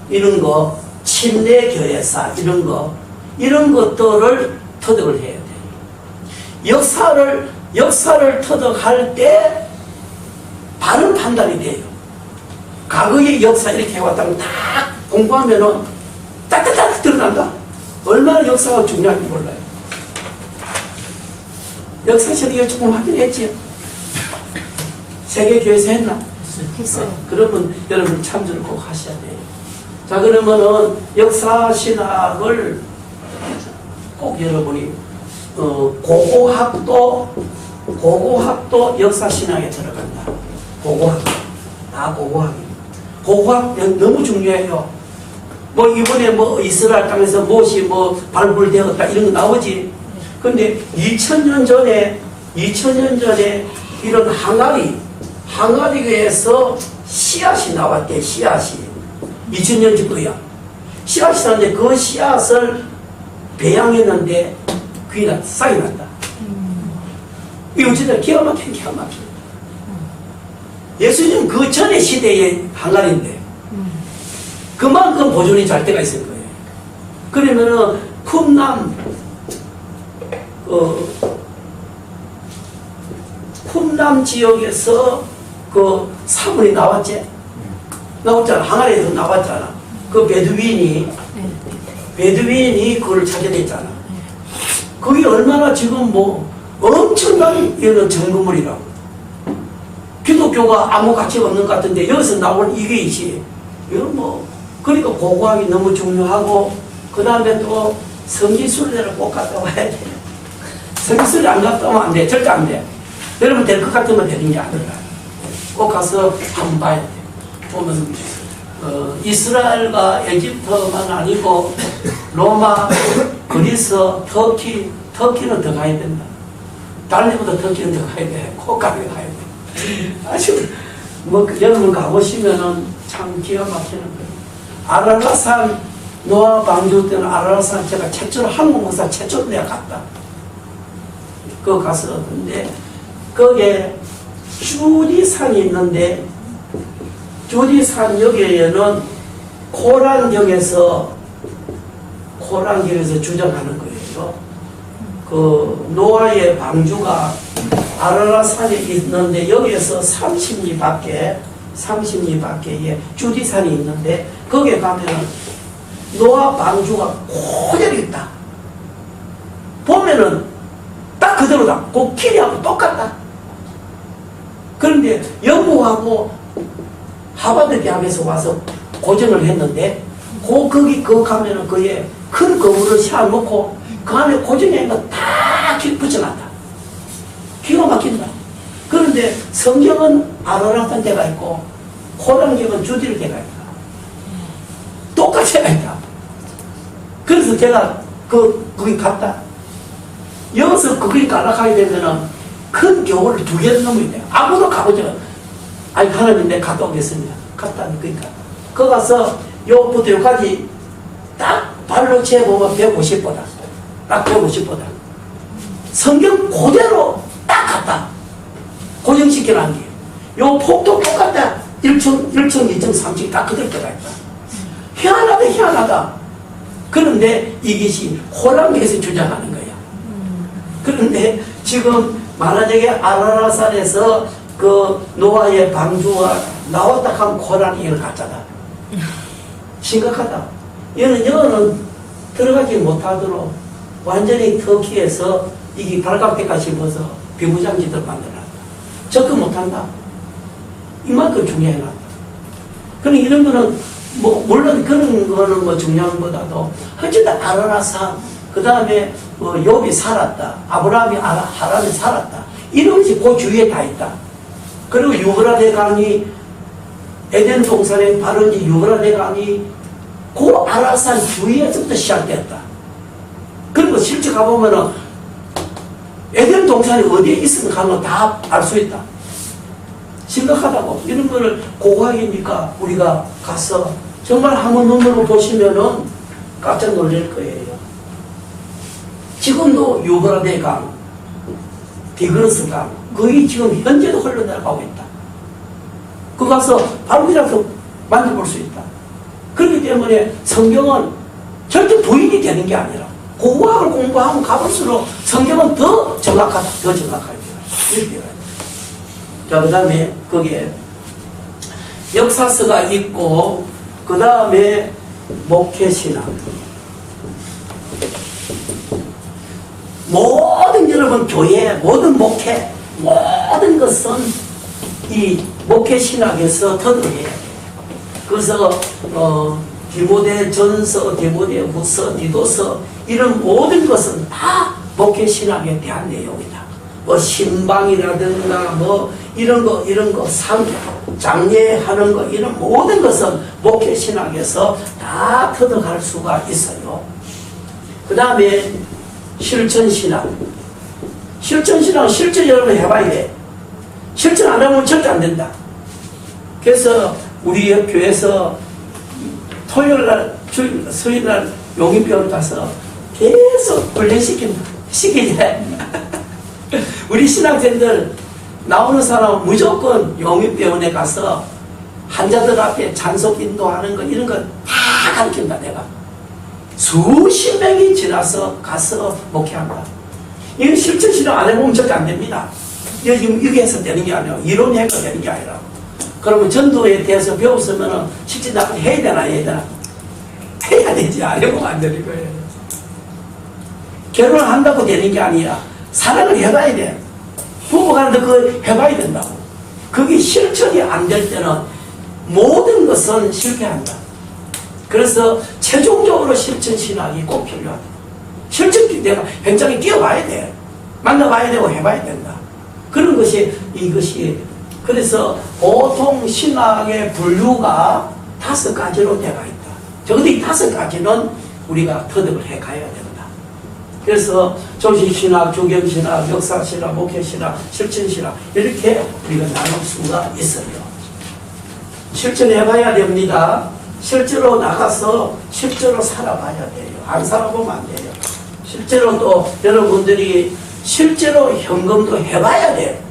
[SPEAKER 1] 이런 거, 침례교회사 이런 거, 이런 것들을 터득을 해야 돼요. 역사를 터득할 때 바른 판단이 돼요. 과거의 역사 이렇게 해왔다면 다 공부하면은 딱딱딱 드러난다. 얼마나 역사가 중요한지 몰라요. 역사 시리즈 조금 하긴 했지. 세계교회에서 했나?
[SPEAKER 2] 했어요.
[SPEAKER 1] 그러면 여러분 참조를 꼭 하셔야 돼요. 자, 그러면은 역사신학을 꼭 여러분이 고고학도 역사신학에 들어간다. 고고학. 다 고고학입니다. 고고학 너무 중요해요. 뭐 이번에 뭐 이스라엘 땅에서 무엇이 뭐 발굴되었다 이런 거 나오지. 근데 2000년 전에 이런 항아리에서 씨앗이 나왔대. 씨앗이 2000년 전거야. 씨앗이 나왔는데 그 씨앗을 배양했는데 귀나 싹이 난다. 이거 진짜 기가 막힌. 예수님 그 전의 시대의 항아리인데 그만큼 보존이 잘 때가 있을 거예요. 그러면은 쿰남 지역에서 그 사물이 나왔잖아. 항아리에서 나왔잖아. 그 베두인이 그걸 찾아냈잖아. 그게 얼마나 지금 뭐 엄청난 이런 정보물이라고. 기독교가 아무 가치가 없는 것 같은데 여기서 나온 이게 있지. 이거 뭐 그러니까 고고학이 너무 중요하고 그 다음에 또 성지순례를 꼭 갔다 와야 돼. 성지순례 안 갔다 오면 안 돼. 절대 안 돼. 여러분 될 것 같으면 되는 게 아니라 꼭 가서 한번 봐야 돼. 보면 이스라엘과 에집트만 아니고 로마, 그리스, 터키는 더 가야 된다. 다른 데보다 터키는 더 가야 돼. 꼭 가야 돼. 아주 뭐 여러분 가보시면은 참 기가 막히는 거예요. 아랄라산 노아 방주 때는 아랄라산 제가 최초로 한국 목사 최초로 내가 갔다. 그거 가서 근데 거기에 주리산이 있는데 주리산 여기에는 코란경에서 주장하는 거예요. 그 노아의 방주가 아라라산에 있는데 여기에서 30리 밖에 주리산이 있는데 거기에 가면은 노아 방주가 그대로 있다. 보면은 딱 그대로다. 그 길이하고 똑같다. 그런데 영국하고 하버드 대학에서 와서 고정을 했는데 거기 가면은 그에 큰 거울을 세워놓고 그 안에 고정해 있는 거 다 붙여놨다. 기가 막힌다. 그런데 성경은 아라라산 데가 있고 코란경은 주디르 데가 있다. 똑같이 있다. 그래서 제가 거기 갔다. 여기서 거기 갈아가게 되면은 큰 겨울을 2개를 넘어야 돼요. 아무도 가보죠. 아니, 하나님 내가 갔다 오겠습니다. 갔다 그러니까. 거기 가서 요부터 여기까지 딱 발로 재보면 150보다. 딱 150보다. 성경 그대로 딱 갔다. 고정시켜놓은 게. 요 폭도 똑같다. 1층, 2층, 3층 다 그대로 들어가 있다. 희한하다. 그런데 이것이 호랑이에서 주장하는 거야. 그런데 지금 만약에 아라라산에서 그 노아의 방주가 나왔다 하면 호랑이를 갖잖아. 심각하다. 여는 들어가지 못하도록 완전히 터키에서 이게 발각대까지 입어서 비무장지들 만들어놨다. 접근 못한다. 이만큼 중요해놨다. 그럼 이런 거는 물론 그런 거는 중요한 것보다도 어쨌든 아라라산 그 다음에 욥이 살았다. 아브라함이 하란에 살았다. 이런 것이 그 주위에 다 있다. 그리고 유브라데 강이 에덴 동산의 발원지 유브라데 강이 그 아라산 주위에서부터 시작됐다. 그리고 실제 가보면은 에덴 동산이 어디에 있으면 가면 다 알 수 있다. 심각하다고. 이런 거를 고고하기니까 우리가 가서 정말 한번 눈으로 보시면은 깜짝 놀랄 거예요. 지금도 유브라데 강, 디그로스 강, 거기 지금 현재도 흘러내려가고 있다. 그 가서 발굴이라도 만져볼 수 있다. 그렇기 때문에 성경은 절대 부인이 되는 게 아니라 고고학을 공부하면 가볼수록 성경은 더 정확하다. 더 정확하게. 이렇게. 자, 그 다음에 거기에 역사서가 있고, 그 다음에 목회신앙. 모든 여러분 교회, 모든 목회, 모든 것은 이 목회신학에서 터득해야 돼요. 그래서 디모데전서, 디모데후서, 디도서 이런 모든 것은 다 목회신학에 대한 내용이다. 신방이라든가 이런 거 장례하는 거 이런 모든 것은 목회신학에서 다 터득할 수가 있어요. 그 다음에 실천신학. 실천신학은 실천 여러분 해봐야 돼. 실천 안 하면 절대 안 된다. 그래서 우리 교회에서 토요일날, 수요일날 용인병원 가서 계속 훈련시킨다. 시키지. 우리 신학생들 나오는 사람은 무조건 용인병원에 가서 환자들 앞에 잔속 인도하는 거 이런 거 다 가르친다 내가. 수십 명이 지나서 가서 목회한다. 이건 실천 실험 안 해보면 절대 안 됩니다. 이게 해서 되는 게 아니라 이론 해서 되는 게 아니라. 그러면 전도에 대해서 배웠으면 실제 나까지 해야 되나 해야 되나? 해야 되지. 안 해보면 안 되는 거예요. 결혼을 한다고 되는 게 아니라 사랑을 해봐야 돼. 부부간데 그거 해봐야 된다고. 그게 실천이 안 될 때는 모든 것은 실패한다. 그래서 최종적으로 실천신학이 꼭 필요하다. 실천 내가 현장에 뛰어봐야 돼. 만나봐야 되고 해봐야 된다. 그런 것이 이것이 그래서 보통 신학의 분류가 5가지로 되어 있다. 적어도 이 5가지는 우리가 터득을 해 가야 된다. 그래서 조직신학, 주경신학, 역사신학, 목회신학, 실천신학 이렇게 우리가 나눌 수가 있어요. 실천해봐야 됩니다. 실제로 나가서 실제로 살아봐야 돼요. 안 살아보면 안 돼요. 실제로 또 여러분들이 실제로 현금도 해봐야 돼.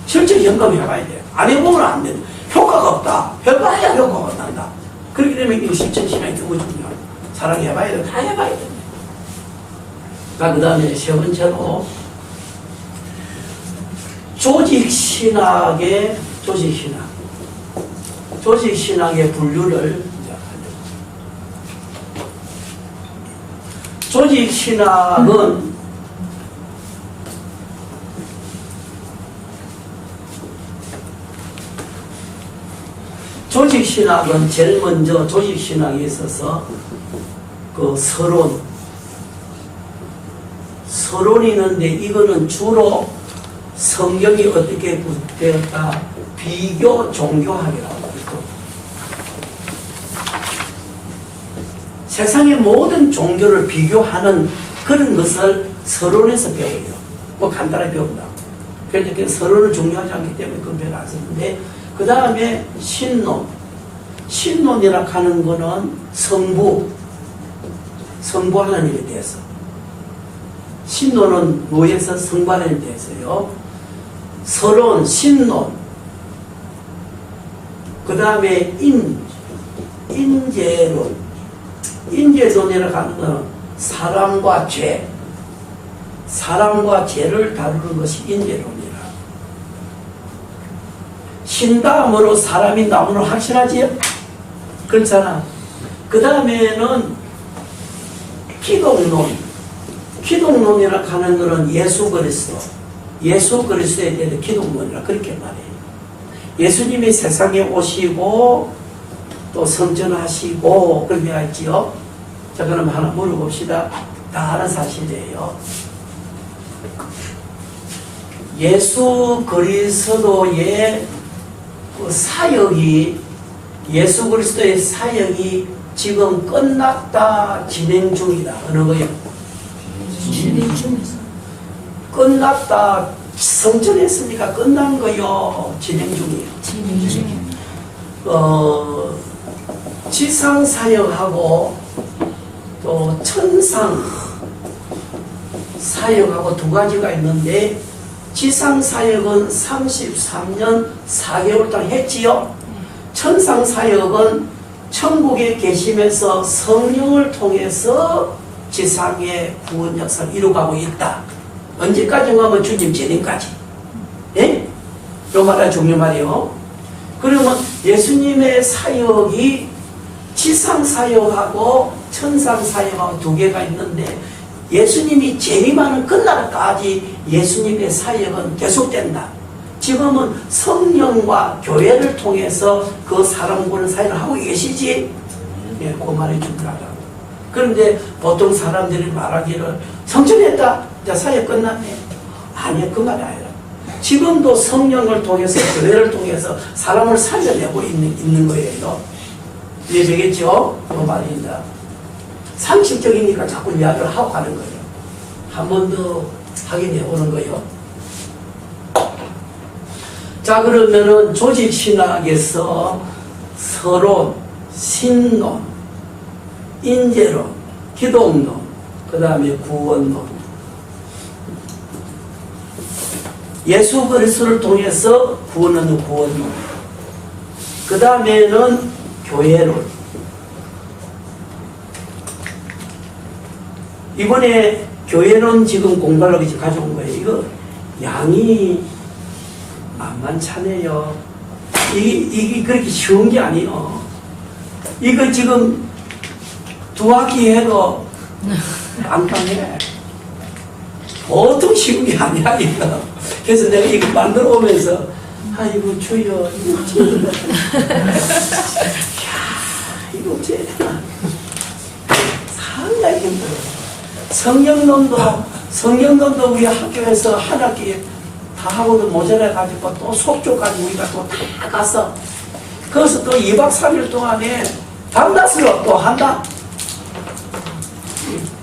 [SPEAKER 1] 실제 현금 해봐야 돼. 안 해보면 안 돼. 효과가 없다. 해봐야 효과가 난다. 그렇기 때문에 이 실천신앙이 너무 중요하다. 사랑해봐야 돼. 다 해봐야 돼. 그 다음에 세 번째로 조직신학의 분류를 조직신학은 제일 먼저 조직신학에 있어서 그 서론이 있는데 이거는 주로 성경이 어떻게 되었다? 비교 종교학이라고 하죠. 세상의 모든 종교를 비교하는 그런 것을 서론에서 배워요. 뭐 간단하게 배운다. 그래서 그 서론을 중요하지 않기 때문에 그건 별로 안 쓰는데, 그 다음에 신론이라 하는 거는 성부 하나님에 대해서. 신론은 뭐에서? 성부 하나님에 대해서요. 서론, 신론. 그 다음에 인재론. 인재론이라 하는 거는 사람과 죄를 다루는 것이 인재론이라. 신 다음으로 사람이 나오는 확실하지요? 그렇잖아. 그 다음에는 기독론이라 하는 것은 예수 그리스도에 대한 기독론이라 그렇게 말해요. 예수님이 세상에 오시고 또 성전하시고 그렇게 했지요. 자, 그럼 하나 물어봅시다. 다 아는 사실이에요. 예수 그리스도의 그 사역이, 예수 그리스도의 사역이 지금 끝났다, 진행 중이다. 어느 거요?
[SPEAKER 2] 진행 중에서.
[SPEAKER 1] 끝났다, 성전했으니까 끝난 거요. 진행 중이에요.
[SPEAKER 2] 진행 중에.
[SPEAKER 1] 지상 사역하고 또 천상 사역하고 두 가지가 있는데, 지상 사역은 33년 4개월 동안 했지요. 천상 사역은 천국에 계시면서 성령을 통해서 지상의 구원 역사를 이루어가고 있다. 언제까지 가면 주님 재림까지. 예? 이 말이 중요한 말이에요. 그러면 예수님의 사역이 지상 사역하고 천상 사역하고 두 개가 있는데, 예수님이 재림하는 그날까지 예수님의 사역은 계속된다. 지금은 성령과 교회를 통해서 그 사람 구원 사역을 하고 계시지? 예, 그 말이 중요하다고. 그런데 보통 사람들이 말하기를 성전했다, 이제 사역 끝났네. 아니야, 그 말이 아니라 지금도 성령을 통해서 교회를 통해서 사람을 살려내고 있는 거예요. 이해되겠죠? 그 말입니다. 상식적이니까 자꾸 이야기를 하고 가는 거예요. 한 번 더 확인해 보는 거예요. 자, 그러면은 조직신학에서 서론, 신론, 인재론, 기독론, 그 다음에 구원론. 예수 그리스도를 통해서 구원하는 구원론. 그 다음에는 교회론. 이번에 교회론 지금 공부하려고 가져온 거예요. 이거 양이 만만찮아요. 이게 그렇게 쉬운 게 아니에요. 이거 지금 두 학기 해도 깜깜해. 보통 쉬운 게 아니야, 이거. 그래서 내가 이거 만들어 오면서, 아이고, 주여, 이거 어째. 이거 어째. 상당히 힘들어. 성경론도 우리 학교에서 한 학기 다 하고도 모자라가지고 또 속초까지 우리가 또 다 갔어. 그래서 또 2박 3일 동안에 밤낮으로 또 한다.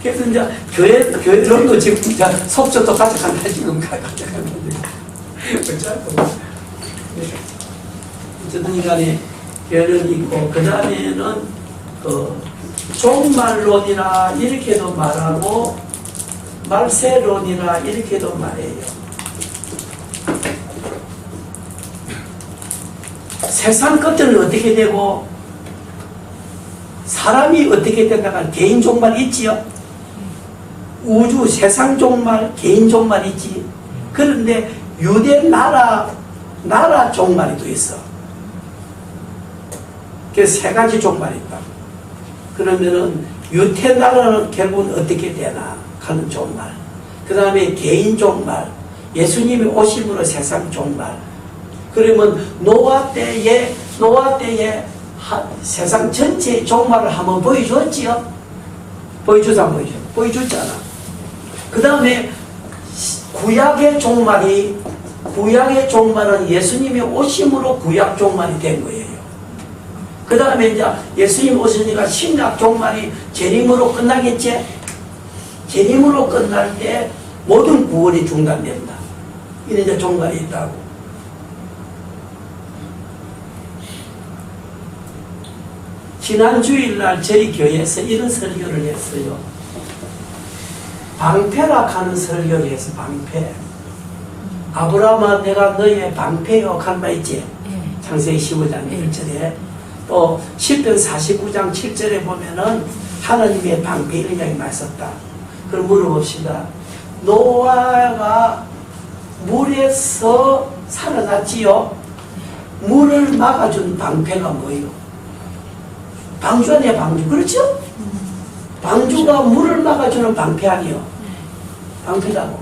[SPEAKER 1] 그래서 이제 교회론도 지금 이제 속초도 가져간다, 지금 가져갔는데. 어쨌든 간에 교회론이 있고, 그 다음에는 종말론이나 이렇게도 말하고, 말세론이라 이렇게도 말해요. 세상 것들은 어떻게 되고 사람이 어떻게 된다가 개인 종말 있지요. 우주 세상 종말, 개인 종말 있지. 그런데 유대 나라 종말이 또 있어. 그래서 세 가지 종말이 있다. 그러면은 유태 나라는 결국은 어떻게 되나 하는 종말. 그 다음에 개인 종말, 예수님이 오심으로 세상 종말. 그러면 노아 때에 세상 전체의 종말을 한번 보여줬지요. 보여줬잖아. 그 다음에 구약의 종말은 예수님이 오심으로 구약 종말이 된 거예요. 그 다음에 이제 예수님 오시니까 신약 종말이 재림으로 끝나겠지? 재림으로 끝날 때 모든 구원이 중단된다. 이런 이제 종말이 있다고. 지난 주일날 저희 교회에서 이런 설교를 했어요. 방패라 하는 설교를 해서 방패. 아브라함아 내가 너의 방패요 한 바 있지? 창세기 15장 1절에 또 시편 49장 7절에 보면은 하나님의 방패 이런 이야기 나왔었다. 그럼 물어봅시다. 노아가 물에서 살아났지요? 물을 막아준 방패가 뭐예요? 방주 아니야 방주. 그렇죠? 방주가 물을 막아주는 방패 아니요? 방패라고.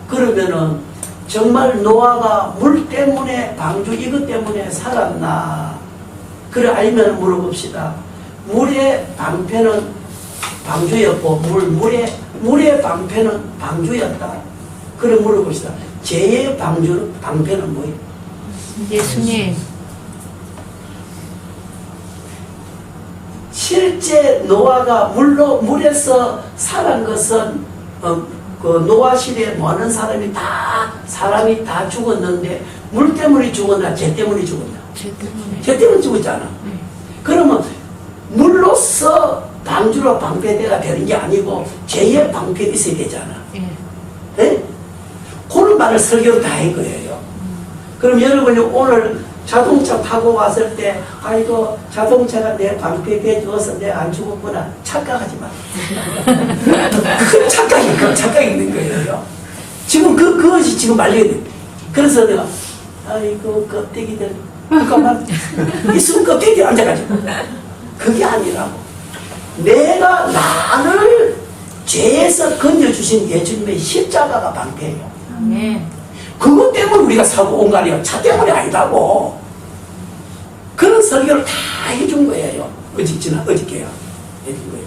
[SPEAKER 1] 그러면은 정말 노아가 물 때문에 방주 이것 때문에 살았나? 그래 아니면 물어봅시다. 물의 방패는 방주였고 물의 방패는 방주였다. 그래 물어봅시다. 죄의 방패는 뭐예요?
[SPEAKER 2] 예수님.
[SPEAKER 1] 실제 노아가 물에서 살은 것은 그 노아 시대에 많은 사람이 다 죽었는데 물 때문에 죽었나 죄 때문에 죽었나? 죄 때문에 죽었잖아. 그러면 물로서 방주로 방패대가 되는 게 아니고 죄의 방패가 있어야 되잖아. 네? 그런 말을 설교로 다 한 거예요. 그럼 여러분이 오늘 자동차 타고 왔을 때 아이고 자동차가 내 방패 대주어서 내가 안 죽었구나 착각하지 마. 착각이 있는 거예요. 지금 그것이 지금 말려야 돼. 그래서 내가 아이고 껍데기들 잠깐만 있으면 껍데기 앉아가지고 그게 아니라고. 내가 나를 죄에서 건져주신 예수님의 십자가가 방패예요. 그것 때문에 우리가 사고 온 거 아니야. 차 때문에 아니다고. 그런 설교를 다 해준 거예요. 어저께요. 해준 거예요.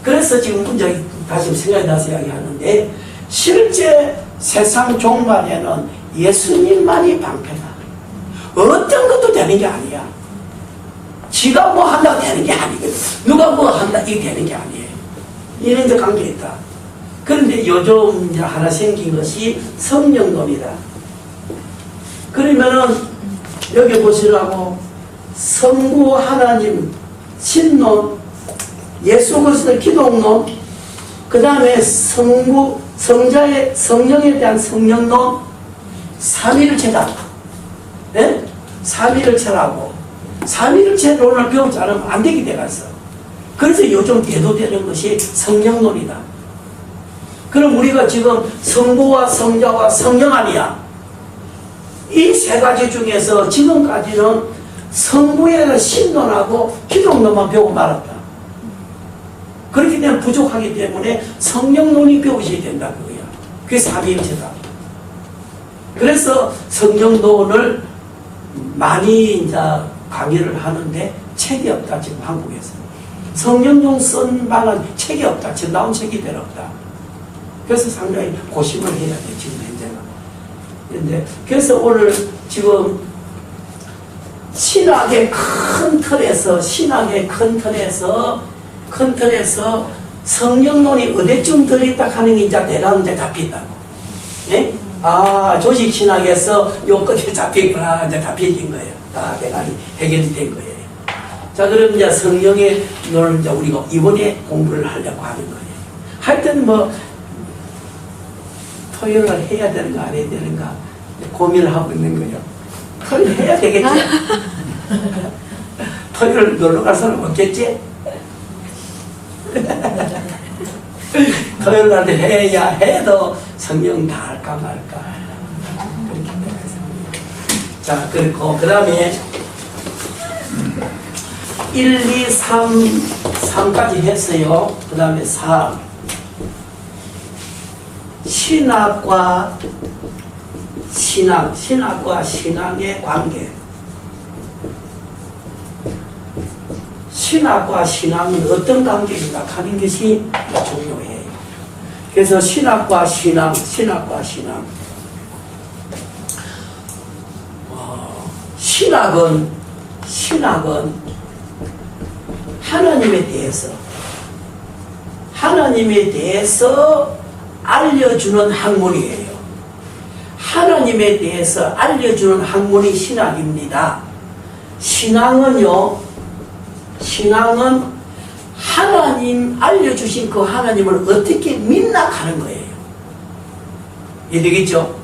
[SPEAKER 1] 그래서 지금 문제 다시 생각이 나서 이야기하는데 실제 세상 종말에는 예수님만이 방패다. 어떤 것도 되는 게 아니야. 지가 뭐 한다고 되는 게 아니거든. 누가 뭐 한다 이게 되는 게 아니에요. 이런 데 관계 있다. 그런데 요즘 이제 하나 생긴 것이 성령론이다. 그러면은 여기 보시라고 성부 하나님 신론, 예수 그리스도 기독론, 그 다음에 성령에 대한 성령론, 삼위일체다. 네? 삼위일체라고. 삼위일체론을 배우지 않으면 안 되게 돼갔어. 그래서 요즘 대두되는 것이 성령론이다. 그럼 우리가 지금 성부와 성자와 성령 아니야. 이 세 가지 중에서 지금까지는 성부에는 신론하고 기독론만 배우고 말았다. 그렇게 되면 부족하기 때문에 성령론이 배우셔야 된다 그거야. 그게 삼위일체다. 그래서 성령론을 많이 이제 강의를 하는데 책이 없다 지금 한국에서. 성령론 쓴 바는 책이 없다. 지금 나온 책이 별로 없다. 그래서 상당히 고심을 해야 돼 지금 현재는. 그래서 오늘 지금 신학의 큰 틀에서 성령론이 어디쯤 들어있다 하는 게 이제 대략 이제 잡힌다고. 예? 아, 조직 신학에서 요 끝에 잡히구나. 이제 잡혀진 거예요. 다 대략이 해결이 된 거예요. 자, 그럼 이제 성령의 논을 이제 우리가 이번에 공부를 하려고 하는 거예요. 하여튼 뭐, 토요일을 해야 되는가 안 해야 되는가 고민을 하고 있는 거예요. 토요일 해야 되겠지. 토요일 놀러 갈 사람 없겠지? 토요일 날 해야 해도 성경 다 할까 말까. 그렇게 되어서. 자, 그리고 그 다음에 1, 2, 3까지 했어요. 그 다음에 4. 신학과 신앙의 관계. 신학과 신앙은 어떤 관계인가 하는 것이 중요해요. 그래서 신학과 신앙. 신학은 하나님에 대해서 알려주는 학문이에요. 하나님에 대해서 알려주는 학문이 신학입니다. 신앙은 하나님 알려주신 그 하나님을 어떻게 믿나 하는 거예요. 이해되겠죠?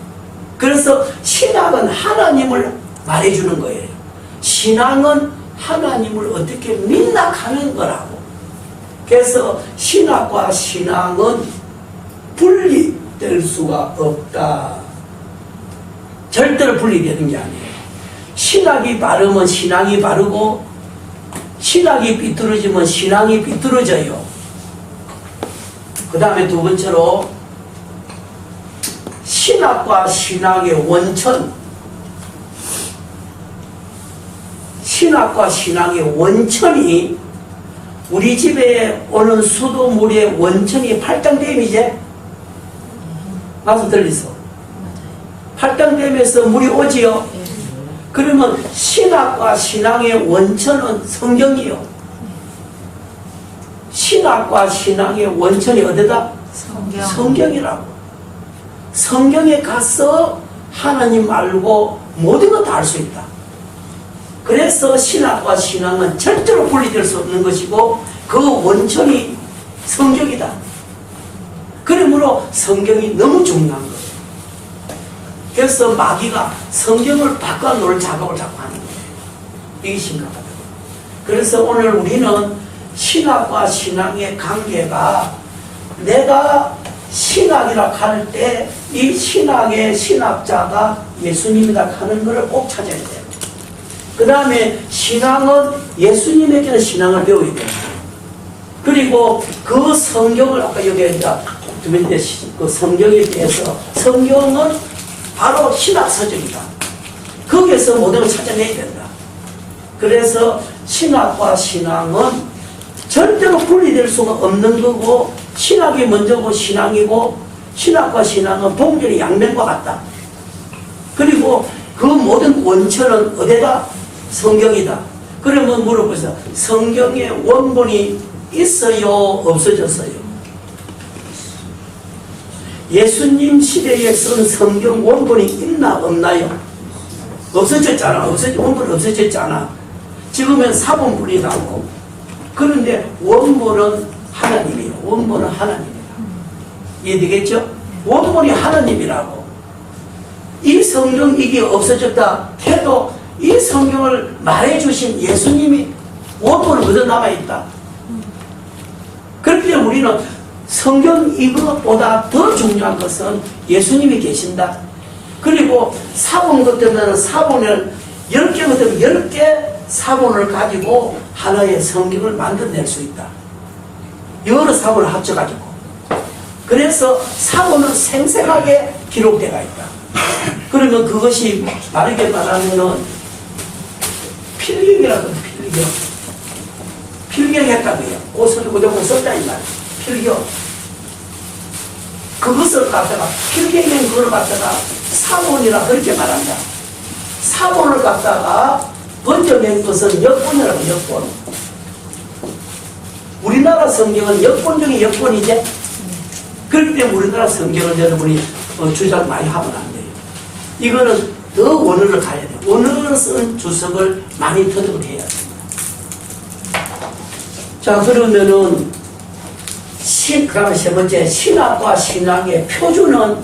[SPEAKER 1] 그래서 신학은 하나님을 말해주는 거예요. 신앙은 하나님을 어떻게 믿나 하는 거라고. 그래서 신학과 신앙은 분리될 수가 없다. 절대로 분리되는 게 아니에요. 신학이 바르면 신앙이 바르고 신학이 비뚤어지면 신앙이 비뚤어져요. 그 다음에 두 번째로 신학과 신앙의 원천. 신학과 신앙의 원천이 우리 집에 오는 수도물의 원천이 팔당댐이지? 맞아 들리소? 팔당댐에서 물이 오지요? 그러면 신학과 신앙의 원천은 성경이요. 신학과 신앙의 원천이 어디다? 성경이라고. 성경에 가서 하나님 알고 모든 것 다 알 수 있다. 그래서 신학과 신앙은 절대로 분리될 수 없는 것이고 그 원천이 성경이다. 그러므로 성경이 너무 중요한 거예요. 그래서 마귀가 성경을 바꿔놓을 작업을 자꾸 하는 거예요. 이게 심각하다. 그래서 오늘 우리는 신학과 신앙의 관계가 내가 신학이라 할 때 이 신학의 신학자가 예수님이다 하는 것을 꼭 찾아야 돼요. 그 다음에 신앙은 예수님에게는 신앙을 배워야 돼요. 그리고 그 성경을 아까 여기 이제 그 성경에 대해서 성경은 바로 신학 서적이다. 거기에서 모든 걸 찾아내야 된다. 그래서 신학과 신앙은 절대로 분리될 수가 없는 거고 신학이 먼저고 신앙이고 신학과 신앙은 동전의 양면과 같다. 그리고 그 모든 원천은 어디다? 성경이다. 그러면 물어보세요. 성경의 원본이 있어요? 없어졌어요? 예수님 시대에 쓴 성경 원본이 있나 없나요? 없어졌잖아. 원본은 없어졌잖아. 지금은 사본분이 나오고. 그런데 원본은 하나님이에요. 원본은 하나님이에요. 이해되겠죠? 원본이 하나님이라고. 이 성경 이게 없어졌다 해도 이 성경을 말해주신 예수님이 원본은 그대로 남아있다. 그렇기 때문에 우리는 성경 이것보다 더 중요한 것은 예수님이 계신다. 그리고 사본 것들은 사본을 10개 것들은 10개 사본을 가지고 하나의 성경을 만들어낼 수 있다. 여러 사본을 합쳐가지고. 그래서 사본은 생생하게 기록되어 있다. 그러면 그것이 바르게 말하면 필경이라고 필경. 필경했다고요. 옷을 그대로 썼다 이 말. 필경. 그것을 갖다가 필경인 그걸 갖다가 사본이라 그렇게 말한다. 사본을 갖다가 번역한 것은 역본이라고 역본. 우리나라 성경은 역본 중에 역본이지. 그렇기 때문에 우리나라 성경을 여러분이 주작 많이 하면 안 돼요. 이거는 더 원어를 가야 돼요. 원어로 쓰는 주석을 많이 터득해야 됩니다. 자, 그러면은 그 다음에 세 번째, 신학과 신앙의 표준은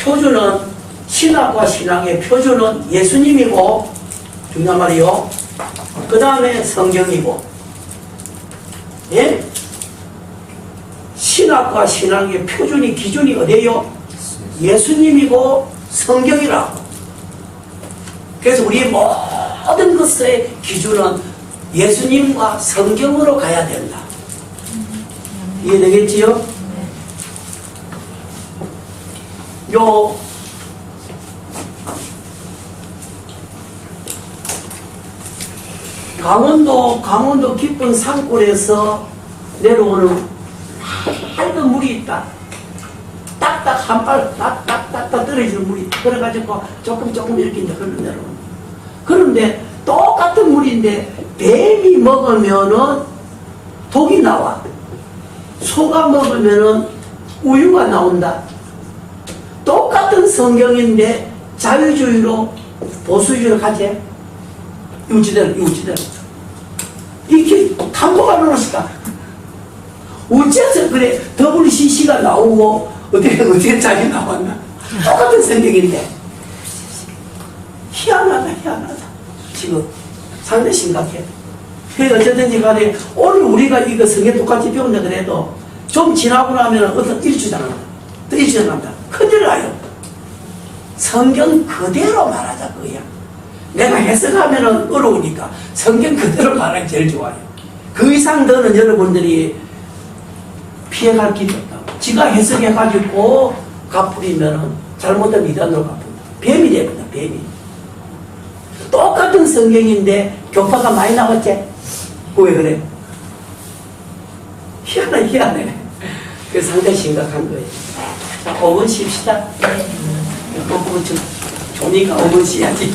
[SPEAKER 1] 표준은 신학과 신앙의 표준은 예수님이고 중요한 말이요. 그 다음에 성경이고, 예? 신학과 신앙의 표준이 기준이 어디예요? 예수님이고 성경이라고. 그래서 우리 모든 것의 기준은 예수님과 성경으로 가야 된다. 이해되겠지요? 요 강원도 깊은 산골에서 내려오는 맑은 물이 있다. 딱딱 한발 딱딱딱딱 떨어지는 물이 있다. 그래가지고 조금 이렇게 이제 흘러내려오는. 그런데 똑같은 물인데 뱀이 먹으면은 독이 나와. 소가 먹으면은 우유가 나온다. 똑같은 성경인데 자유주의로 보수주의로 가지. 유지대로. 이렇게 탐구가 나왔을까? 어째서 그래 WCC가 나오고 어떻게 자기 나왔나? 똑같은 성경인데 희한하다. 지금 상당히 심각해. 그래서 어쨌든지 간에 오늘 우리가 이거 성경 똑같이 배운다 그래도 좀 지나고 나면 어떤 일주당한다. 또 일주당한다. 큰일 나요. 성경 그대로 말하자 그거야. 내가 해석하면 어려우니까 성경 그대로 말하기 제일 좋아요. 그 이상 더는 여러분들이 피해갈 길이 없다고. 지가 해석해가지고 갚으리면 잘못된 미단으로 갚는다. 뱀이 되거든, 뱀이. 똑같은 성경인데 교파가 많이 나왔지? 왜 그래? 희한해. 그래서 상당히 심각한 거예요. 자, 5번 쉽시다. 네. 좀 조니까 5번 쉬야지.